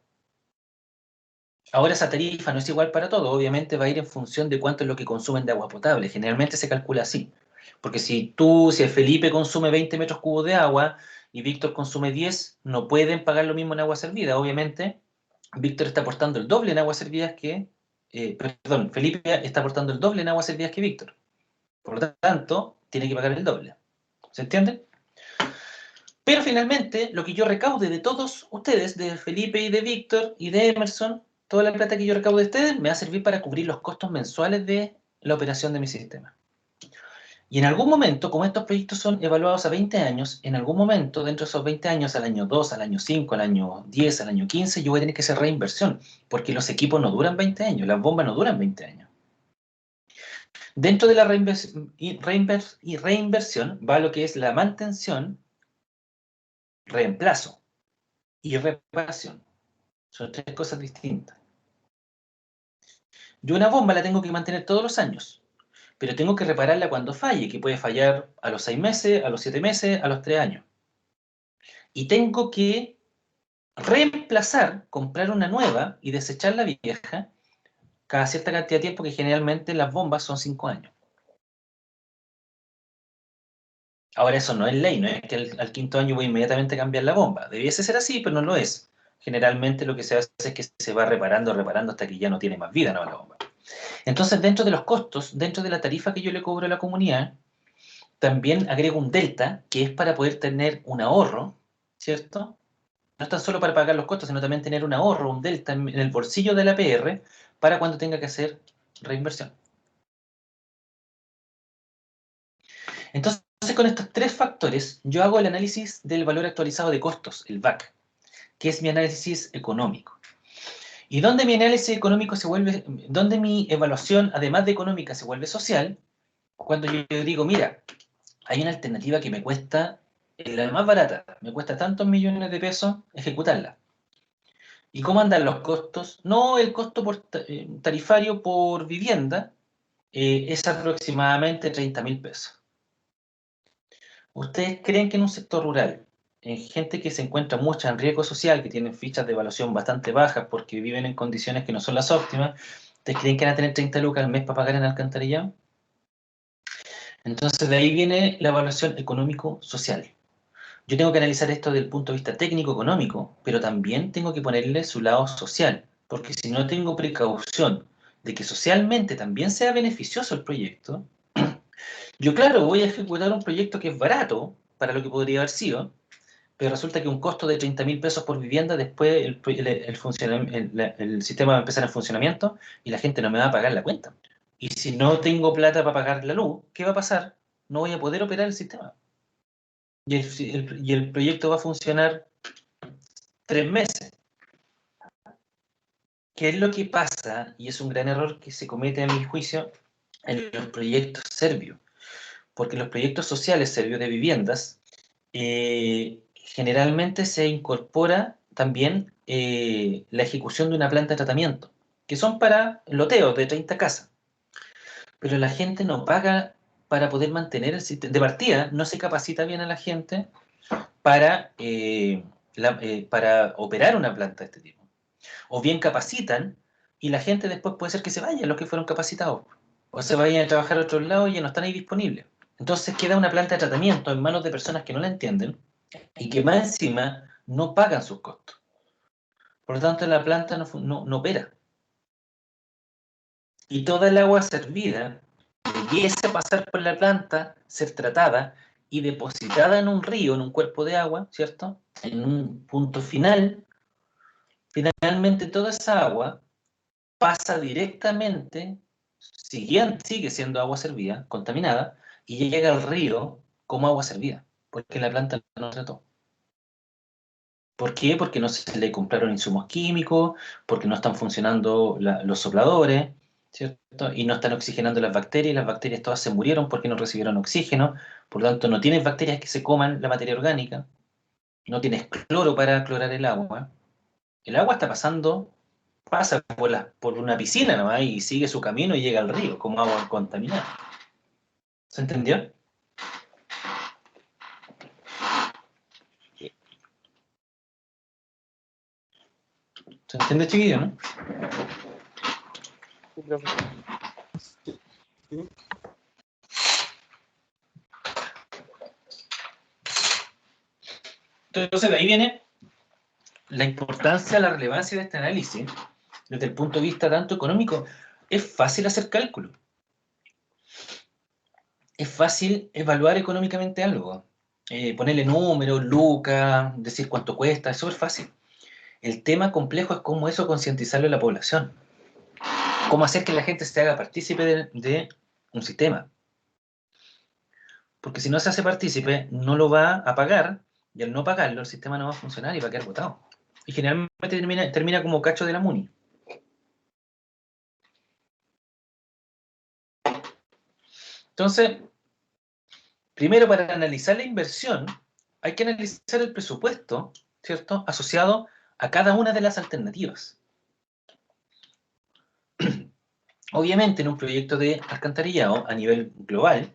Ahora esa tarifa no es igual para todos, obviamente va a ir en función de cuánto es lo que consumen de agua potable. Generalmente se calcula así. Porque si Felipe consume 20 metros cubos de agua y Víctor consume 10, no pueden pagar lo mismo en agua servida. Obviamente, Víctor está aportando el doble en aguas servidas Felipe está aportando el doble en aguas servidas que Víctor. Por lo tanto, tiene que pagar el doble. ¿Se entiende? Pero finalmente, lo que yo recaude de todos ustedes, de Felipe y de Víctor y de Emerson, toda la plata que yo recaude de ustedes me va a servir para cubrir los costos mensuales de la operación de mi sistema. Y en algún momento, como estos proyectos son evaluados a 20 años, en algún momento, dentro de esos 20 años, al año 2, al año 5, al año 10, al año 15, yo voy a tener que hacer reinversión, porque los equipos no duran 20 años, las bombas no duran 20 años. Dentro de la reinversión va lo que es la mantención, reemplazo y reparación. Son tres cosas distintas. Yo una bomba la tengo que mantener todos los años, pero tengo que repararla cuando falle, que puede fallar a los 6 meses, a los 7 meses, a los 3 años. Y tengo que reemplazar, comprar una nueva y desechar la vieja cada cierta cantidad de tiempo, que generalmente las bombas son 5 años. Ahora eso no es ley, no es que al quinto año voy inmediatamente a cambiar la bomba. Debiese ser así, pero no lo es. Generalmente lo que se hace es que se va reparando hasta que ya no tiene más vida, ¿no?, la bomba. Entonces, dentro de los costos, dentro de la tarifa que yo le cobro a la comunidad, también agrego un delta, que es para poder tener un ahorro, ¿cierto? No es tan solo para pagar los costos, sino también tener un ahorro, un delta en el bolsillo de la APR para cuando tenga que hacer reinversión. Entonces, con estos tres factores, yo hago el análisis del valor actualizado de costos, el VAC, que es mi análisis económico. Y donde mi análisis económico se vuelve, donde mi evaluación, además de económica, se vuelve social, cuando yo digo, mira, hay una alternativa que me cuesta, la más barata, me cuesta tantos millones de pesos ejecutarla. ¿Y cómo andan los costos? No, el costo tarifario por vivienda es aproximadamente 30.000 pesos. ¿Ustedes creen que en un sector rural, en gente que se encuentra mucha en riesgo social, que tienen fichas de evaluación bastante bajas porque viven en condiciones que no son las óptimas, ¿ustedes creen que van a tener 30 lucas al mes para pagar en alcantarillado? Entonces de ahí viene la evaluación económico-social. Yo tengo que analizar esto desde el punto de vista técnico-económico, pero también tengo que ponerle su lado social, porque si no tengo precaución de que socialmente también sea beneficioso el proyecto, yo claro, voy a ejecutar un proyecto que es barato para lo que podría haber sido, pero resulta que un costo de 30.000 pesos por vivienda, después el sistema va a empezar en funcionamiento y la gente no me va a pagar la cuenta. Y si no tengo plata para pagar la luz, ¿qué va a pasar? No voy a poder operar el sistema. Y el proyecto va a funcionar 3 meses. ¿Qué es lo que pasa? Y es un gran error que se comete, a mi juicio, en los proyectos serbios. Porque los proyectos sociales serbios de viviendas generalmente se incorpora también la ejecución de una planta de tratamiento, que son para loteos de 30 casas. Pero la gente no paga para poder mantener el sistema. De partida, no se capacita bien a la gente para, para operar una planta de este tipo. O bien capacitan y la gente después puede ser que se vayan los que fueron capacitados. O se vayan a trabajar a otros lados y ya no están ahí disponibles. Entonces queda una planta de tratamiento en manos de personas que no la entienden y que más encima no pagan sus costos. Por lo tanto, la planta no opera. Y toda el agua servida debiese pasar por la planta, ser tratada y depositada en un río, en un cuerpo de agua, ¿cierto? En un punto final. Finalmente, toda esa agua pasa directamente, sigue siendo agua servida, contaminada, y llega al río como agua servida, porque la planta no trató. ¿Por qué? Porque no se le compraron insumos químicos, porque no están funcionando los sopladores, ¿cierto? Y no están oxigenando las bacterias todas se murieron porque no recibieron oxígeno, por lo tanto no tienes bacterias que se coman la materia orgánica, no tienes cloro para clorar el agua está pasa por una piscina nomás y sigue su camino y llega al río como agua contaminada. ¿Se entendió? ¿Se entiende, chiquillo, no? Sí, profe. Sí. Entonces de ahí viene la importancia, la relevancia de este análisis desde el punto de vista tanto económico. Es fácil hacer cálculo. Es fácil evaluar económicamente algo. Ponerle números, lucas, decir cuánto cuesta, es súper fácil. El tema complejo es cómo eso concientizarlo a la población. Cómo hacer que la gente se haga partícipe de un sistema. porque si no se hace partícipe, no lo va a pagar, y al no pagarlo, el sistema no va a funcionar y va a quedar botado. Y generalmente termina como cacho de la MUNI. Entonces, primero, para analizar la inversión, hay que analizar el presupuesto, ¿cierto?, asociado a cada una de las alternativas. Obviamente, en un proyecto de alcantarillado a nivel global,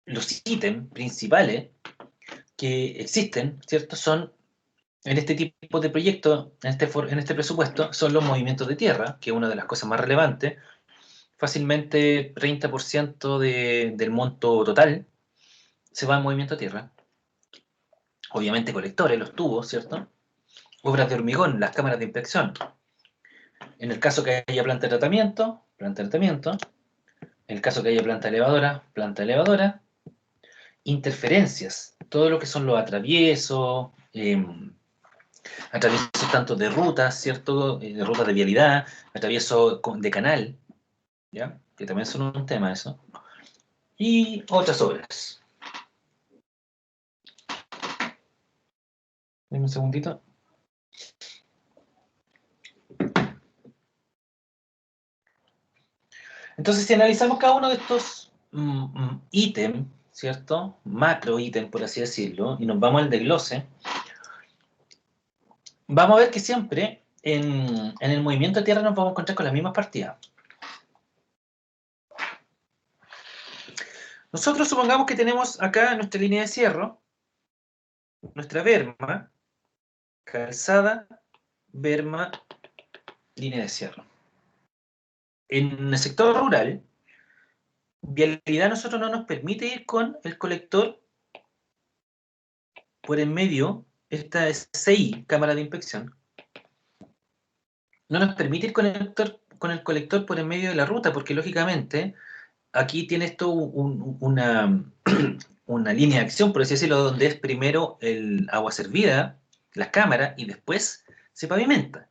los ítems principales que existen, ¿cierto?, son, en este tipo de proyecto, en este presupuesto, son los movimientos de tierra, que es una de las cosas más relevantes. Fácilmente 30% del monto total se va en movimiento de tierra. Obviamente colectores, los tubos, ¿cierto? Obras de hormigón, las cámaras de inspección. En el caso que haya planta de tratamiento, planta de tratamiento. En el caso que haya planta elevadora. Interferencias, todo lo que son los atraviesos, atraviesos tanto de rutas, ¿cierto? De rutas de vialidad, atraviesos de canal, ¿ya? Que también son un tema eso. Y otras obras. Dame un segundito. Entonces, si analizamos cada uno de estos ítems, ¿cierto? Macro ítem, por así decirlo, y nos vamos al desglose, vamos a ver que siempre en el movimiento de tierra nos vamos a encontrar con las mismas partidas. Nosotros supongamos que tenemos acá nuestra línea de cierre, nuestra berma, calzada, berma, línea de cierre. En el sector rural, vialidad a nosotros no nos permite ir con el colector por en medio, esta es CI, cámara de inspección, no nos permite ir con el colector por en medio de la ruta, porque lógicamente aquí tiene esto una, una línea de acción, por así decirlo, donde es primero el agua servida, las cámaras, y después se pavimenta.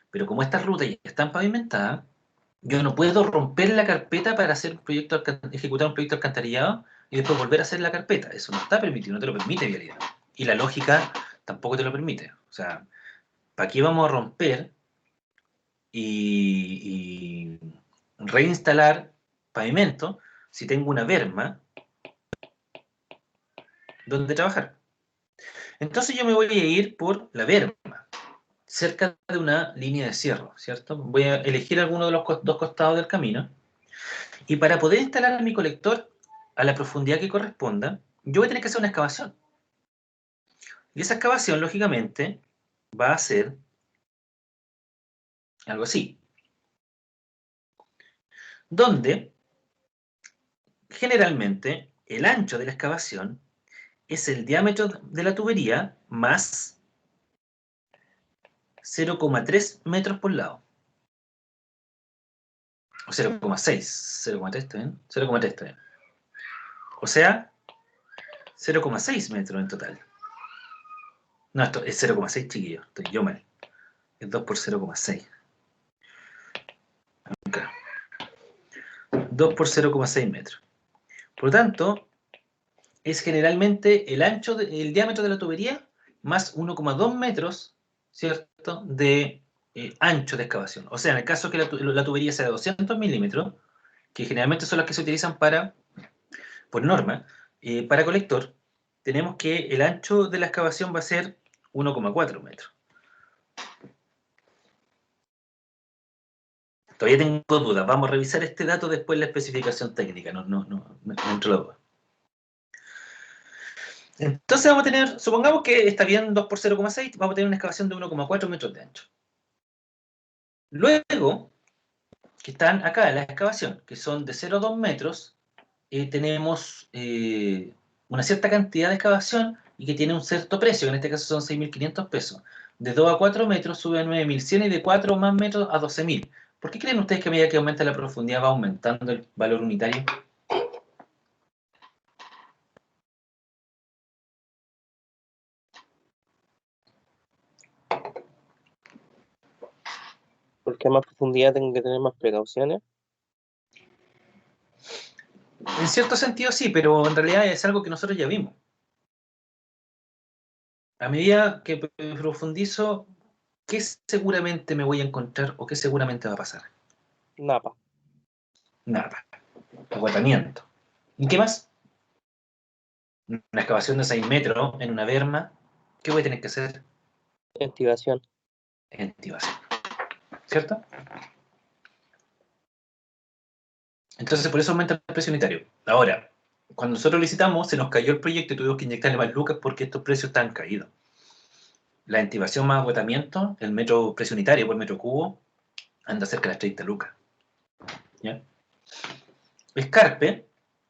Pero como estas rutas ya están pavimentadas, yo no puedo romper la carpeta para hacer ejecutar un proyecto alcantarillado y después volver a hacer la carpeta. Eso no está permitido, no te lo permite vialidad. Y la lógica tampoco te lo permite. O sea, ¿para qué vamos a romper y reinstalar pavimento si tengo una berma donde trabajar? Entonces yo me voy a ir por la berma, cerca de una línea de cierre, ¿cierto? Voy a elegir alguno de los dos costados del camino, y para poder instalar mi colector a la profundidad que corresponda, yo voy a tener que hacer una excavación. Y esa excavación, lógicamente, va a ser algo así, donde generalmente el ancho de la excavación es el diámetro de la tubería más 0,3 metros por lado. O 0,6, 0,3 está bien, 0,3 está bien. O sea, 0,6 metros en total. No, esto es 0,6, chiquillos, estoy yo mal. Es 2 por 0,6. Acá. 2 por 0,6 metros. Por lo tanto, es generalmente el diámetro de la tubería más 1,2 metros, ¿cierto?, de ancho de excavación. O sea, en el caso que la tubería sea de 200 milímetros, que generalmente son las que se utilizan por norma, para colector, tenemos que el ancho de la excavación va a ser 1,4 metros. Todavía tengo dudas. Vamos a revisar este dato después en la especificación técnica. No entro la duda. Entonces vamos a tener, supongamos que está bien 2 por 0,6, vamos a tener una excavación de 1,4 metros de ancho. Luego, que están acá en la excavación, que son de 0 a 2 metros, tenemos una cierta cantidad de excavación y que tiene un cierto precio, que en este caso son 6.500 pesos. De 2 a 4 metros sube a 9.100 y de 4 más metros a 12.000. ¿Por qué creen ustedes que a medida que aumenta la profundidad va aumentando el valor unitario? Porque a más profundidad tengo que tener más precauciones. En cierto sentido sí, pero en realidad es algo que nosotros ya vimos. A medida que profundizo, ¿qué seguramente me voy a encontrar o qué seguramente va a pasar? Napa. Nada. Agotamiento. ¿Y qué más? Una excavación de 6 metros en una berma. ¿Qué voy a tener que hacer? Activación. Activación. ¿Cierto? Entonces, por eso aumenta el precio unitario. Ahora, cuando nosotros licitamos, se nos cayó el proyecto y tuvimos que inyectarle más lucas porque estos precios están caídos. La activación más agotamiento, el metro precio unitario por metro cubo, anda cerca de las 30 lucas. ¿Ya? Escarpe,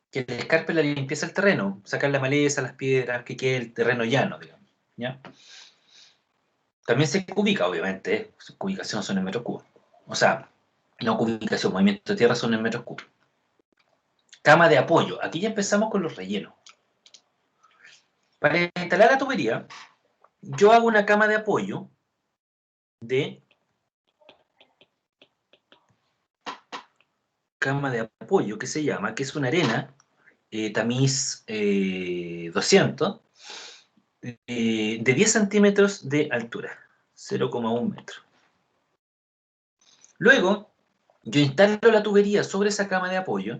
que el escarpe es la limpieza del terreno, sacar la maleza, las piedras, que quede el terreno llano, digamos. ¿Ya? También se cubica, obviamente, su cubicación son en metros cubos. O sea, no cubicación, movimiento de tierra son en metros cubos. Cama de apoyo, aquí ya empezamos con los rellenos. Para instalar la tubería, yo hago una cama de apoyo de que se llama, que es una arena tamiz 200 de 10 centímetros de altura, 0,1 metro. Luego, yo instalo la tubería sobre esa cama de apoyo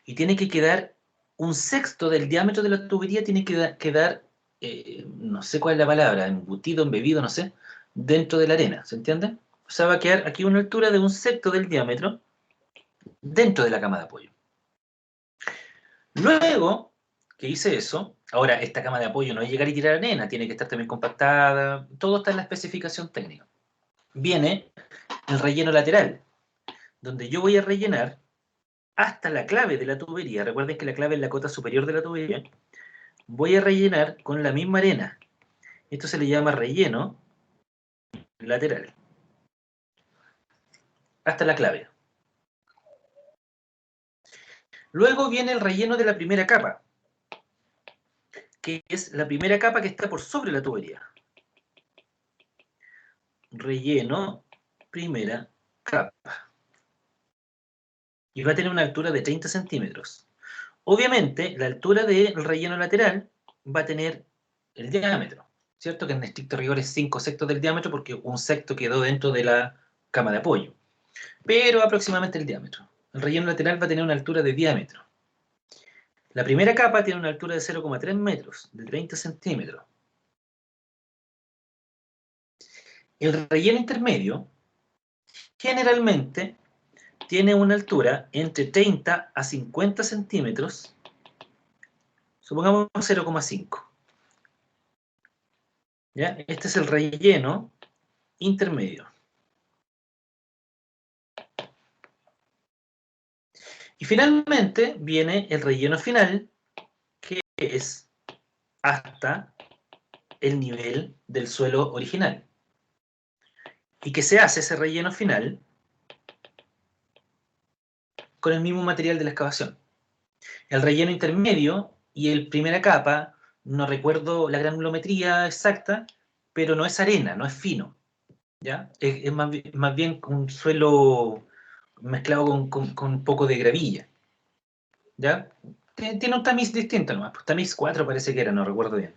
y tiene que quedar un sexto del diámetro de la tubería, tiene que quedar, no sé cuál es la palabra, embutido, embebido, no sé, dentro de la arena, ¿se entiende? O sea, va a quedar aquí una altura de un sexto del diámetro dentro de la cama de apoyo. Luego que hice eso, ahora esta cama de apoyo no es llegar y tirar arena, tiene que estar también compactada, todo está en la especificación técnica. Viene el relleno lateral, donde yo voy a rellenar hasta la clave de la tubería. Recuerden que la clave es la cota superior de la tubería. Voy a rellenar con la misma arena. Esto se le llama relleno lateral. Hasta la clave. Luego viene el relleno de la primera capa, que es la primera capa que está por sobre la tubería. Relleno, primera capa. Y va a tener una altura de 30 centímetros. Obviamente, la altura del relleno lateral va a tener el diámetro, ¿cierto? Que en estricto rigor es 5 sextos del diámetro porque un sexto quedó dentro de la cama de apoyo. Pero aproximadamente el diámetro. El relleno lateral va a tener una altura de diámetro. La primera capa tiene una altura de 0,3 metros, de 30 centímetros. El relleno intermedio generalmente tiene una altura entre 30 a 50 centímetros, supongamos 0,5. ¿Ya? Este es el relleno intermedio. Y finalmente viene el relleno final, que es hasta el nivel del suelo original. Y que se hace ese relleno final con el mismo material de la excavación. El relleno intermedio y el primera capa, no recuerdo la granulometría exacta, pero no es arena, no es fino. ¿Ya? Es más bien un suelo mezclado con un poco de gravilla. ¿Ya? Tiene un tamiz distinto nomás. Pues, tamiz 4 parece que era, no recuerdo bien.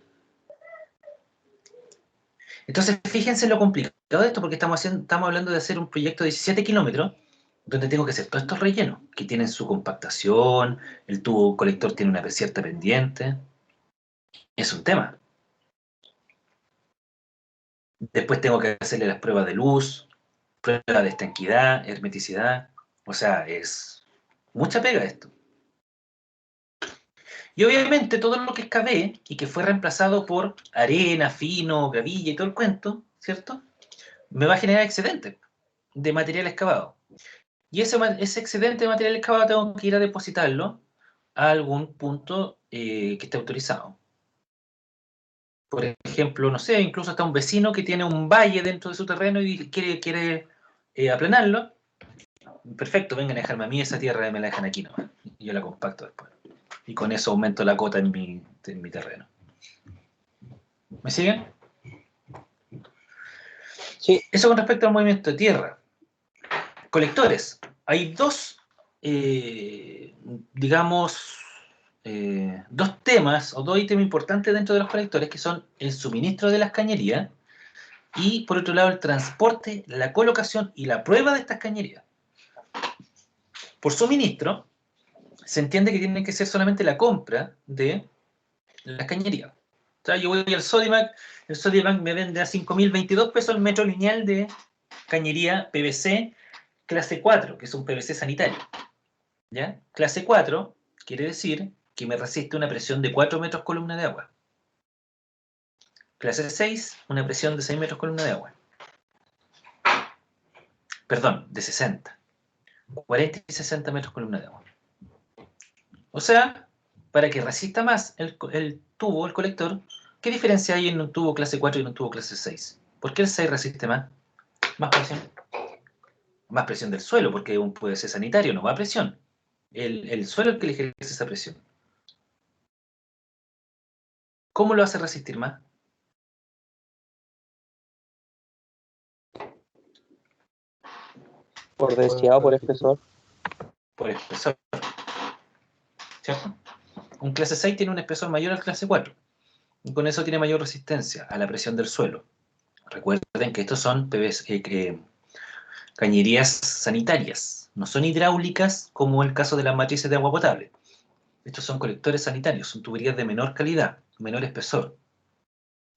Entonces, fíjense lo complicado de esto, porque estamos hablando de hacer un proyecto de 17 kilómetros, donde tengo que hacer todos estos rellenos, que tienen su compactación, el tubo colector tiene una cierta pendiente. Es un tema. Después tengo que hacerle las pruebas de luz, pruebas de estanquidad, hermeticidad. O sea, es mucha pega esto. Y obviamente todo lo que excavé y que fue reemplazado por arena, fino, gravilla y todo el cuento, ¿cierto? Me va a generar excedente de material excavado. Y ese excedente de material excavado tengo que ir a depositarlo a algún punto que esté autorizado. Por ejemplo, no sé, incluso hasta un vecino que tiene un valle dentro de su terreno y quiere aplanarlo. Perfecto, vengan a dejarme a mí esa tierra y me la dejan aquí nomás. Y yo la compacto después. Y con eso aumento la cota en mi terreno. ¿Me siguen? Sí. Eso con respecto al movimiento de tierra. Colectores. Hay dos digamos, dos temas o dos ítems importantes dentro de los colectores, que son el suministro de las cañerías y, por otro lado, el transporte, la colocación y la prueba de estas cañerías. Por suministro, se entiende que tiene que ser solamente la compra de las cañerías. O sea, yo voy al Sodimac, el Sodimac me vende a 5.022 pesos el metro lineal de cañería PVC clase 4, que es un PVC sanitario. ¿Ya? Clase 4 quiere decir que me resiste una presión de 4 metros columna de agua. Clase 6, una presión de 6 metros columna de agua. Perdón, de 60. 40 y 60 metros columna de agua. O sea, para que resista más el tubo, el colector, ¿qué diferencia hay en un tubo clase 4 y en un tubo clase 6? ¿Por qué el 6 resiste más? Más presión. Más presión del suelo, porque un PVC sanitario no va a presión. El suelo es el que le ejerce esa presión. ¿Cómo lo hace resistir más? Por densidad o por espesor. Por espesor. ¿Cierto? Un clase 6 tiene un espesor mayor al clase 4. Y con eso tiene mayor resistencia a la presión del suelo. Recuerden que estos son cañerías sanitarias. No son hidráulicas como el caso de las matrices de agua potable. Estos son colectores sanitarios. Son tuberías de menor calidad, menor espesor.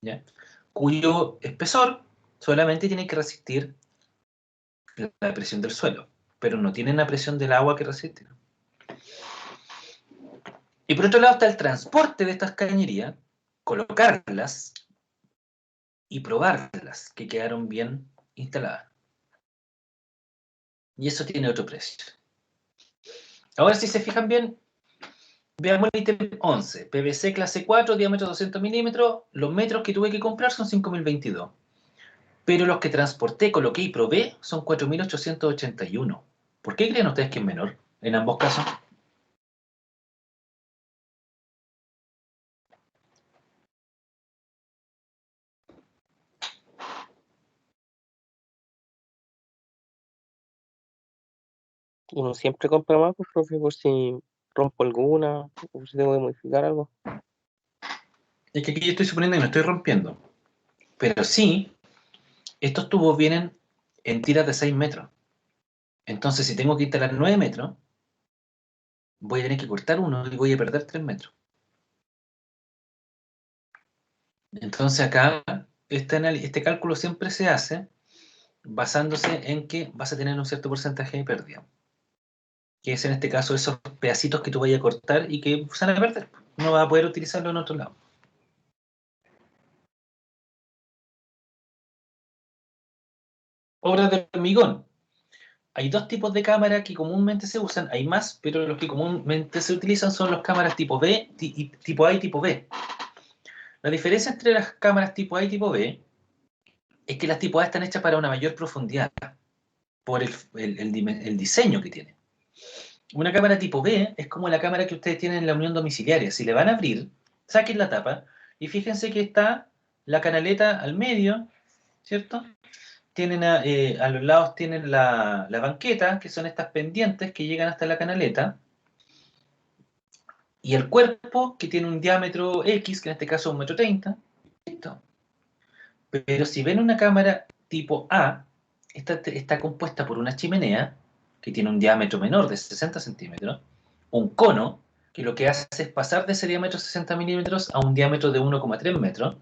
¿Ya? Cuyo espesor solamente tiene que resistir la presión del suelo, pero no tienen la presión del agua que resiste. Y por otro lado está el transporte de estas cañerías, colocarlas y probarlas, que quedaron bien instaladas. Y eso tiene otro precio. Ahora, si se fijan bien, veamos el ítem 11. PVC clase 4, diámetro 200 milímetros. Los metros que tuve que comprar son 5.022. Pero los que transporté, coloqué y probé son 4.881. ¿Por qué creen ustedes que es menor en ambos casos? Uno siempre compra más, pues, profe, por si rompo alguna, o por si tengo que modificar algo. Es que aquí yo estoy suponiendo que no estoy rompiendo. Pero sí, estos tubos vienen en tiras de 6 metros. Entonces, si tengo que instalar 9 metros, voy a tener que cortar uno y voy a perder 3 metros. Entonces acá, este cálculo siempre se hace basándose en que vas a tener un cierto porcentaje de pérdida. Que es en este caso esos pedacitos que tú vayas a cortar y que se van a perder. No vas a poder utilizarlo en otro lado. Obras de hormigón. Hay dos tipos de cámara que comúnmente se usan, hay más, pero los que comúnmente se utilizan son las cámaras tipo B, tipo A y tipo B. La diferencia entre las cámaras tipo A y tipo B es que las tipo A están hechas para una mayor profundidad por el diseño que tiene. Una cámara tipo B es como la cámara que ustedes tienen en la unión domiciliaria. Si le van a abrir, saquen la tapa y fíjense que está la canaleta al medio, ¿cierto? Tienen a los lados tienen la banqueta, que son estas pendientes que llegan hasta la canaleta, y el cuerpo, que tiene un diámetro X, que en este caso es 1,30 m. ¿Listo? Pero si ven una cámara tipo A, está compuesta por una chimenea, que tiene un diámetro menor de 60 centímetros, un cono, que lo que hace es pasar de ese diámetro 60 milímetros a un diámetro de 1,3 metros,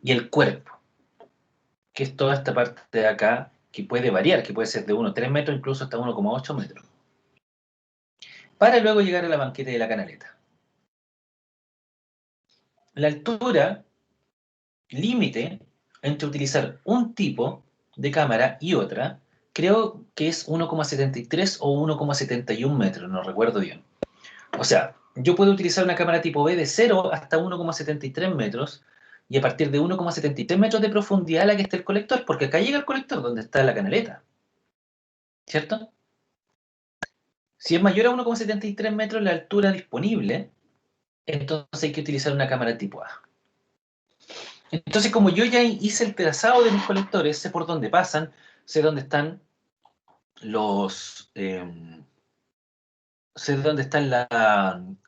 y el cuerpo, que es toda esta parte de acá, que puede variar, que puede ser de 1,3 metros, incluso hasta 1,8 metros, para luego llegar a la banqueta de la canaleta. La altura límite entre utilizar un tipo de cámara y otra, creo que es 1,73 o 1,71 metros, no recuerdo bien. O sea, yo puedo utilizar una cámara tipo B de 0 hasta 1,73 metros, y a partir de 1,73 metros de profundidad a la que está el colector, porque acá llega el colector donde está la canaleta, ¿cierto? Si es mayor a 1,73 metros la altura disponible, entonces hay que utilizar una cámara tipo A. Entonces, como yo ya hice el trazado de mis colectores, sé por dónde pasan, sé dónde están los sé dónde están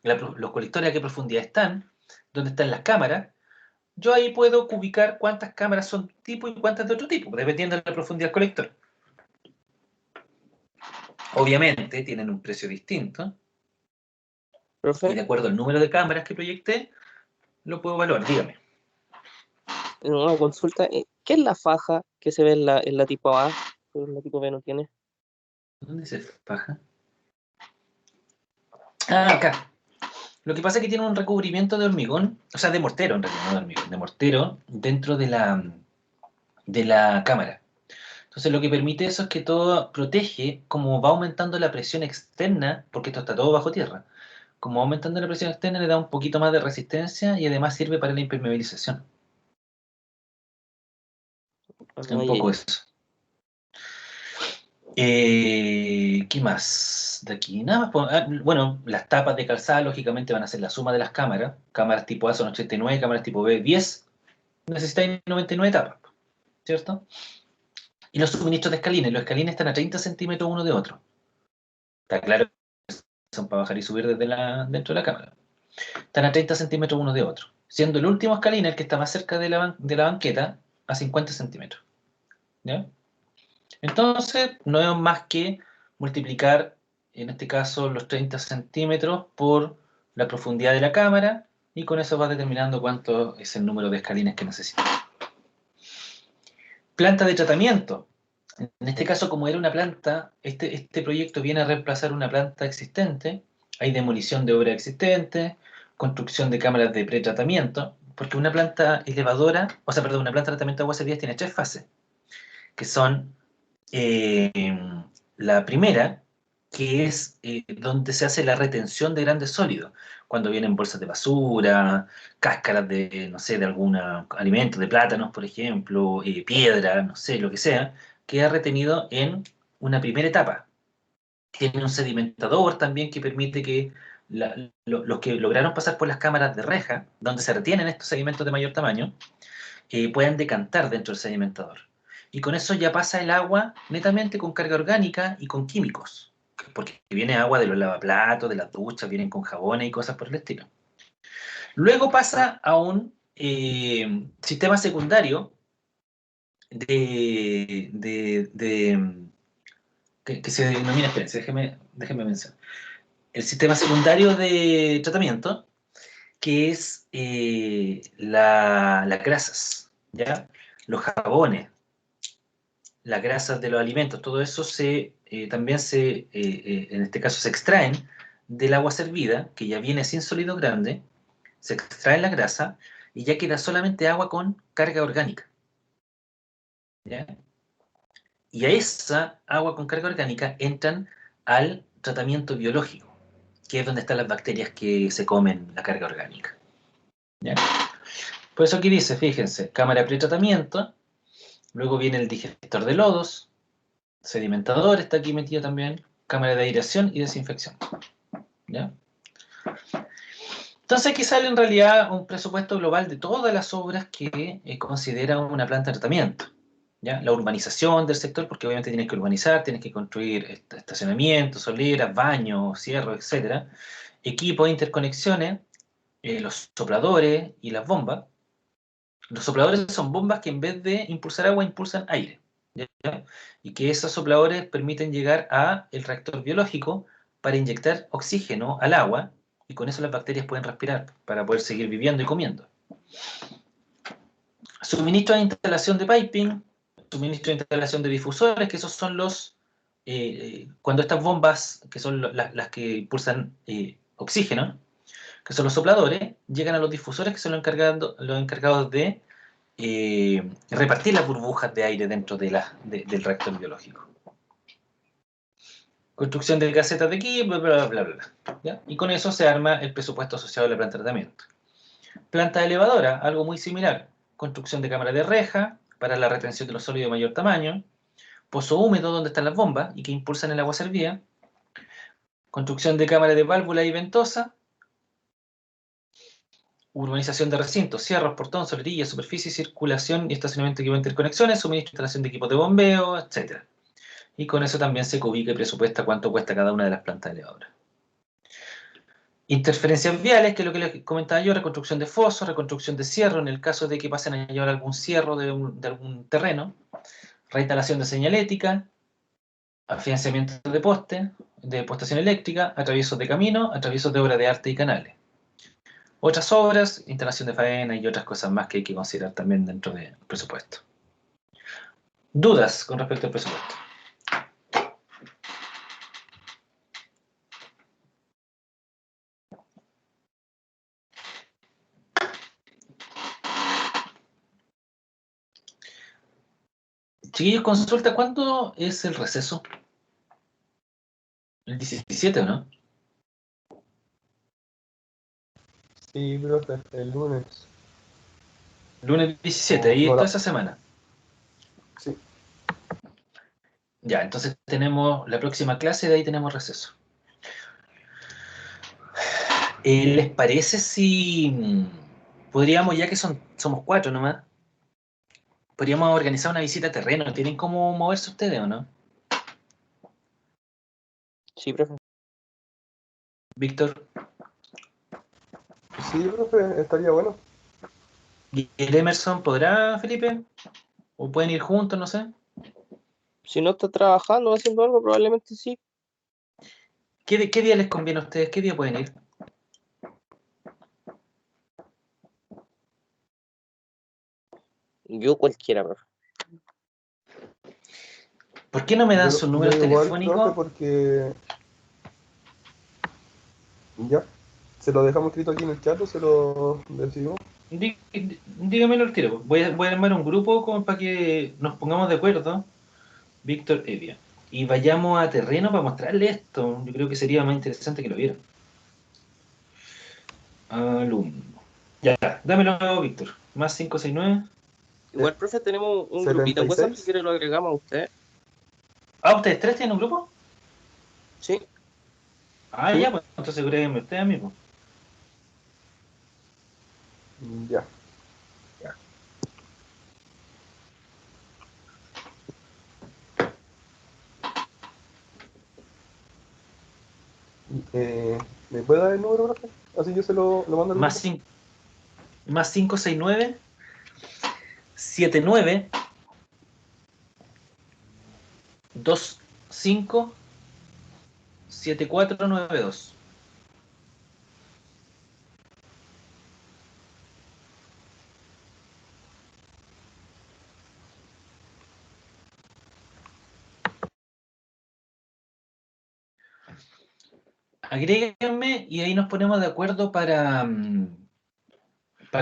los colectores, a qué profundidad están, dónde están las cámaras. Yo ahí puedo ubicar cuántas cámaras son de un tipo y cuántas de otro tipo, dependiendo de la profundidad del colector. Obviamente tienen un precio distinto, y Profe, de acuerdo al número de cámaras que proyecté, lo puedo evaluar. Dígame. en una consulta, ¿qué es la faja que se ve en la tipo A? Pero la tipo B no tiene. ¿Dónde se faja? Ah, acá. Lo que pasa es que tiene un recubrimiento de hormigón, o sea, de mortero en realidad, no de hormigón, de mortero dentro de la cámara. Entonces lo que permite eso es que todo protege, como va aumentando la presión externa, porque esto está todo bajo tierra, como va aumentando la presión externa le da un poquito más de resistencia y además sirve para la impermeabilización. Es un Ay, poco eso. ¿Qué más? De aquí nada más. Bueno, las tapas de calzada lógicamente van a ser la suma de las cámaras. Cámaras tipo A son 89, cámaras tipo B 10. Necesitáis 99 tapas, ¿cierto? Y los suministros de escalines. Los escalines están a 30 centímetros uno de otro. Está claro que son para bajar y subir dentro de la cámara. Están a 30 centímetros uno de otro. Siendo el último escalín el que está más cerca de la banqueta a 50 centímetros. ¿Ya? Entonces, no es más que multiplicar, en este caso, los 30 centímetros por la profundidad de la cámara y con eso vas determinando cuánto es el número de escalines que necesitas. Planta de tratamiento. En este caso, como era una planta, este proyecto viene a reemplazar una planta existente. Hay demolición de obra existente, construcción de cámaras de pretratamiento, porque una planta elevadora, o sea, perdón, una planta de tratamiento de aguas servidas tiene tres fases, que son eh, la primera, que es donde se hace la retención de grandes sólidos, cuando vienen bolsas de basura, cáscaras de, no sé, de algún alimento, de plátanos, por ejemplo, piedra, no sé, lo que sea, queda retenido en una primera etapa. Tiene un sedimentador también que permite que los que lograron pasar por las cámaras de reja, donde se retienen estos sedimentos de mayor tamaño, puedan decantar dentro del sedimentador. Y con eso ya pasa el agua netamente con carga orgánica y con químicos, porque viene agua de los lavaplatos, de las duchas, vienen con jabones y cosas por el estilo. Luego pasa a un sistema secundario que se denomina, espérense, déjeme mencionar. El sistema secundario de tratamiento, que es las grasas, ¿ya? Los jabones, las grasas de los alimentos, todo eso también en este caso se extraen del agua servida, que ya viene sin sólido grande, se extrae la grasa y ya queda solamente agua con carga orgánica. ¿Ya? Y a esa agua con carga orgánica entran al tratamiento biológico, que es donde están las bacterias que se comen la carga orgánica. ¿Ya? Por eso aquí dice, fíjense, cámara de pretratamiento, luego viene el digestor de lodos, sedimentador está aquí metido también, cámara de aireación y desinfección. ¿Ya? Entonces aquí sale en realidad un presupuesto global de todas las obras que considera una planta de tratamiento. ¿Ya? La urbanización del sector, porque obviamente tienes que urbanizar, tienes que construir estacionamientos, soleras, baños, cierros, etc. Equipos, interconexiones, los sopladores y las bombas. Los sopladores son bombas que en vez de impulsar agua, impulsan aire. ¿Ya? Y que esos sopladores permiten llegar al reactor biológico para inyectar oxígeno al agua y con eso las bacterias pueden respirar para poder seguir viviendo y comiendo. Suministro de instalación de piping, suministro de instalación de difusores, que esos son cuando estas bombas, que son las que impulsan oxígeno, que son los sopladores, llegan a los difusores, que son los encargados de repartir las burbujas de aire dentro del reactor biológico. Construcción de casetas de equipo, bla, bla, bla, bla. ¿Ya? Y con eso se arma el presupuesto asociado a la planta de tratamiento. Planta elevadora, algo muy similar. Construcción de cámara de reja para la retención de los sólidos de mayor tamaño. Pozo húmedo donde están las bombas y que impulsan el agua servida. Construcción de cámara de válvula y ventosa. Urbanización de recintos, cierros, portón, solería, superficie, circulación y estacionamiento de equipo de interconexiones, suministro e instalación de equipos de bombeo, etc. Y con eso también se ubica y presupuesta cuánto cuesta cada una de las plantas elevadoras. Interferencias viales, que es lo que les comentaba yo, reconstrucción de fosos, reconstrucción de cierro, en el caso de que pasen a llevar algún cierro de algún terreno, reinstalación de señalética, afianzamiento de postación eléctrica, atraviesos de camino, atraviesos de obras de arte y canales. Otras obras, instalación de faena y otras cosas más que hay que considerar también dentro del presupuesto. ¿Dudas con respecto al presupuesto? Chiquillos, consulta, ¿cuándo es el receso? ¿El 17 o no? Sí, profe, el lunes. Lunes 17, ahí No, está no. esa semana. Sí. Ya, entonces tenemos la próxima clase, de ahí tenemos receso. ¿Les parece si podríamos, ya que somos 4 nomás, podríamos organizar una visita a terreno? ¿Tienen cómo moverse ustedes o no? Sí, profe. Víctor, Sí, profe, estaría bueno. ¿y el Emerson podrá, Felipe? ¿O pueden ir juntos, no sé? Si no está trabajando o haciendo algo, probablemente sí. ¿Qué día les conviene a ustedes? ¿Qué día pueden ir? Yo cualquiera, profe. ¿Por qué no me dan sus Yo números igual, profe, telefónicos? porque ya. ¿Se lo dejamos escrito aquí en el chat o se lo decimos? Dígamelo al tiro. Voy a armar un grupo como para que nos pongamos de acuerdo, Víctor Evia, y vayamos a terreno para mostrarle esto. Yo creo que sería más interesante que lo vieran. Alumno. Ya, dámelo, Víctor. Más 569. Igual, profe, tenemos un grupito en WhatsApp, si 76. quiere lo agregamos a usted. Ah, ¿ustedes tres tienen un grupo? Sí. Ah, Sí. ya, pues entonces créeme ustedes, amigo. Ya. ¿Me puede dar el número, profe? Así yo se lo mando al Más, grupo. cin- más 569 79 25 7492. Agréguenme y ahí nos ponemos de acuerdo para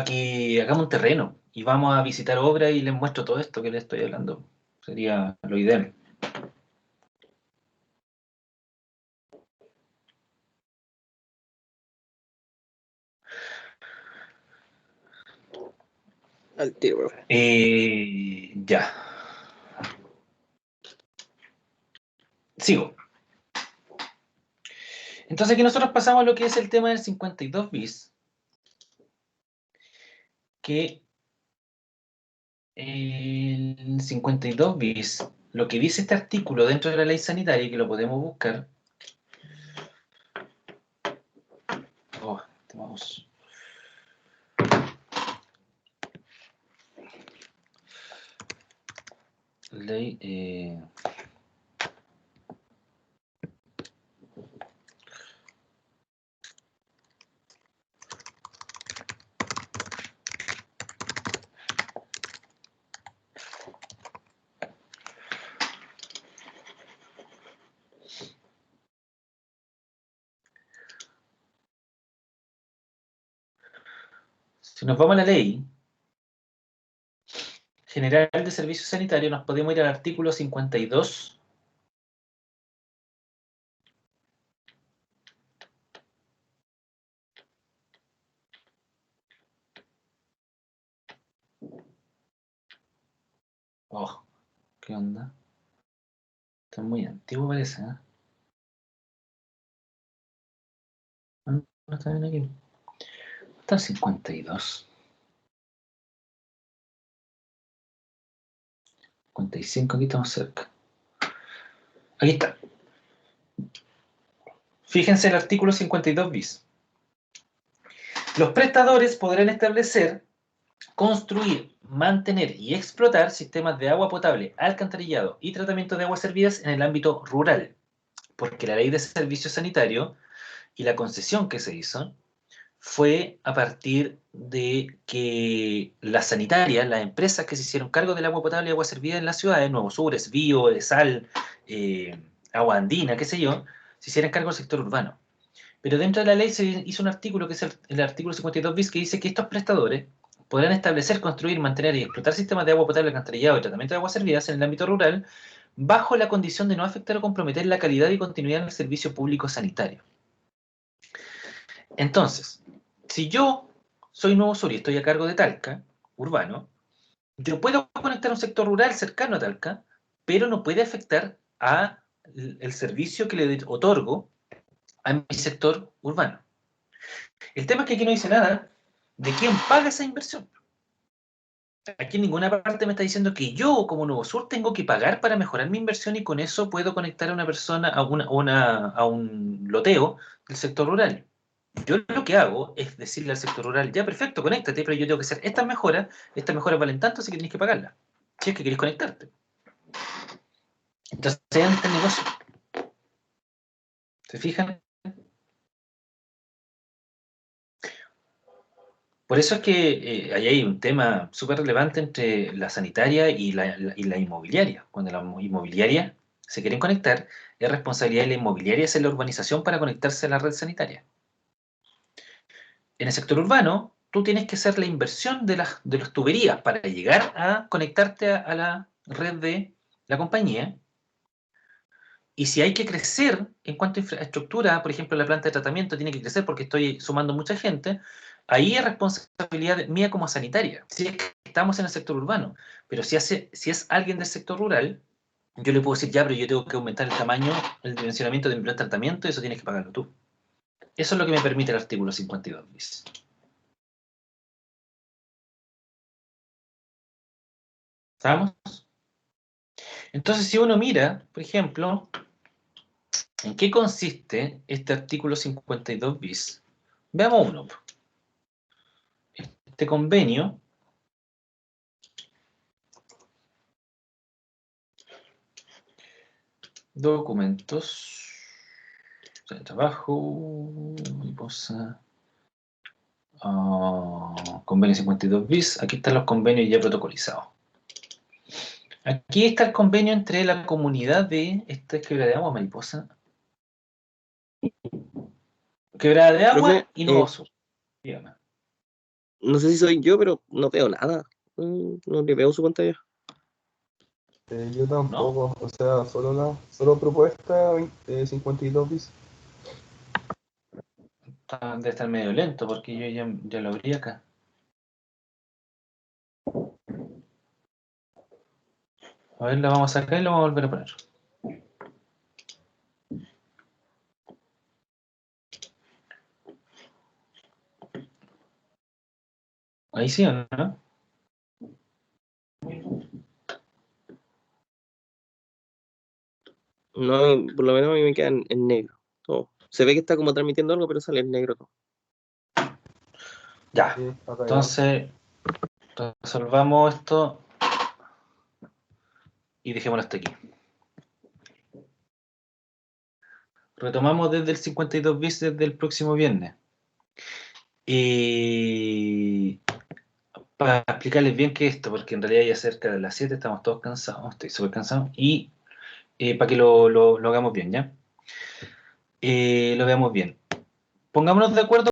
que hagamos un terreno y vamos a visitar obras y les muestro todo esto que les estoy hablando. Sería lo ideal. Al tiro, profe. Ya. Sigo. Entonces aquí nosotros pasamos a lo que es el tema del 52 bis, que el 52 bis, lo que dice este artículo dentro de la ley sanitaria, que lo podemos buscar. Oh, vamos. Ley. Si nos vamos a la ley general de servicios sanitarios, nos podemos ir al artículo 52. Oh, ¿qué onda? Está muy antiguo parece, ¿eh? No, no está bien aquí. Está el 52. 55, aquí estamos cerca. Aquí está. Fíjense el artículo 52 bis. Los prestadores podrán establecer, construir, mantener y explotar sistemas de agua potable, alcantarillado y tratamiento de aguas servidas en el ámbito rural, porque la ley de servicios sanitarios y la concesión que se hizo fue a partir de que las sanitarias, las empresas que se hicieron cargo del agua potable y agua servida en las ciudades, Nuevo Sur, Esvío, Sal, Agua Andina, qué sé yo, se hicieran cargo del sector urbano. Pero dentro de la ley se hizo un artículo, que es el artículo 52 bis, que dice que estos prestadores podrán establecer, construir, mantener y explotar sistemas de agua potable, alcantarillado y tratamiento de aguas servidas en el ámbito rural, bajo la condición de no afectar o comprometer la calidad y continuidad del servicio público sanitario. Entonces, si yo soy Nuevo Sur y estoy a cargo de Talca, urbano, yo puedo conectar un sector rural cercano a Talca, pero no puede afectar a el servicio que le otorgo a mi sector urbano. El tema es que aquí no dice nada de quién paga esa inversión. Aquí en ninguna parte me está diciendo que yo, como Nuevo Sur, tengo que pagar para mejorar mi inversión y con eso puedo conectar a una persona a un loteo del sector rural. Yo lo que hago es decirle al sector rural, ya perfecto, conéctate, pero yo tengo que hacer estas mejoras valen tanto, así que tenéis que pagarlas, si es que queréis conectarte. Entonces, ¿dónde está el negocio? ¿Se fijan? Por eso es que ahí hay un tema súper relevante entre la sanitaria y la inmobiliaria. Cuando la inmobiliaria se quieren conectar, es responsabilidad de la inmobiliaria hacer la urbanización para conectarse a la red sanitaria. En el sector urbano, tú tienes que hacer la inversión de las tuberías para llegar a conectarte a la red de la compañía. Y si hay que crecer en cuanto a infraestructura, por ejemplo, la planta de tratamiento tiene que crecer porque estoy sumando mucha gente, ahí es responsabilidad mía como sanitaria, si es que estamos en el sector urbano. Pero si es alguien del sector rural, yo le puedo decir, ya, pero yo tengo que aumentar el tamaño, el dimensionamiento de mi planta de tratamiento, y eso tienes que pagarlo tú. Eso es lo que me permite el artículo 52 bis. ¿Estamos? Entonces, si uno mira, por ejemplo, ¿en qué consiste este artículo 52 bis? Veamos uno. Este convenio documentos de trabajo, convenio 52 bis, aquí están los convenios ya protocolizados. Aquí está el convenio entre la comunidad de, esta es Quebrada de Agua, Mariposa. Quebrada de Agua Profe, y Nuevo Sur. Dígame. no sé si soy yo, pero no veo nada. No le veo su pantalla. Yo tampoco, o sea, solo propuesta 52 bis. Debe estar medio lento porque yo ya lo abrí acá. A ver, la vamos a sacar y la vamos a volver a poner. Ahí sí o no. No, por lo menos a mí me queda en negro todo. Se ve que está como transmitiendo algo, pero sale en negro todo. Ya. Sí, acá Entonces, resolvamos esto y dejémoslo hasta aquí. Retomamos desde el 52 bis desde el próximo viernes. Y para explicarles bien qué es esto, porque en realidad ya cerca de las 7 estamos todos cansados, estoy súper cansado, y para que lo hagamos bien, ¿ya? Lo veamos bien. Pongámonos de acuerdo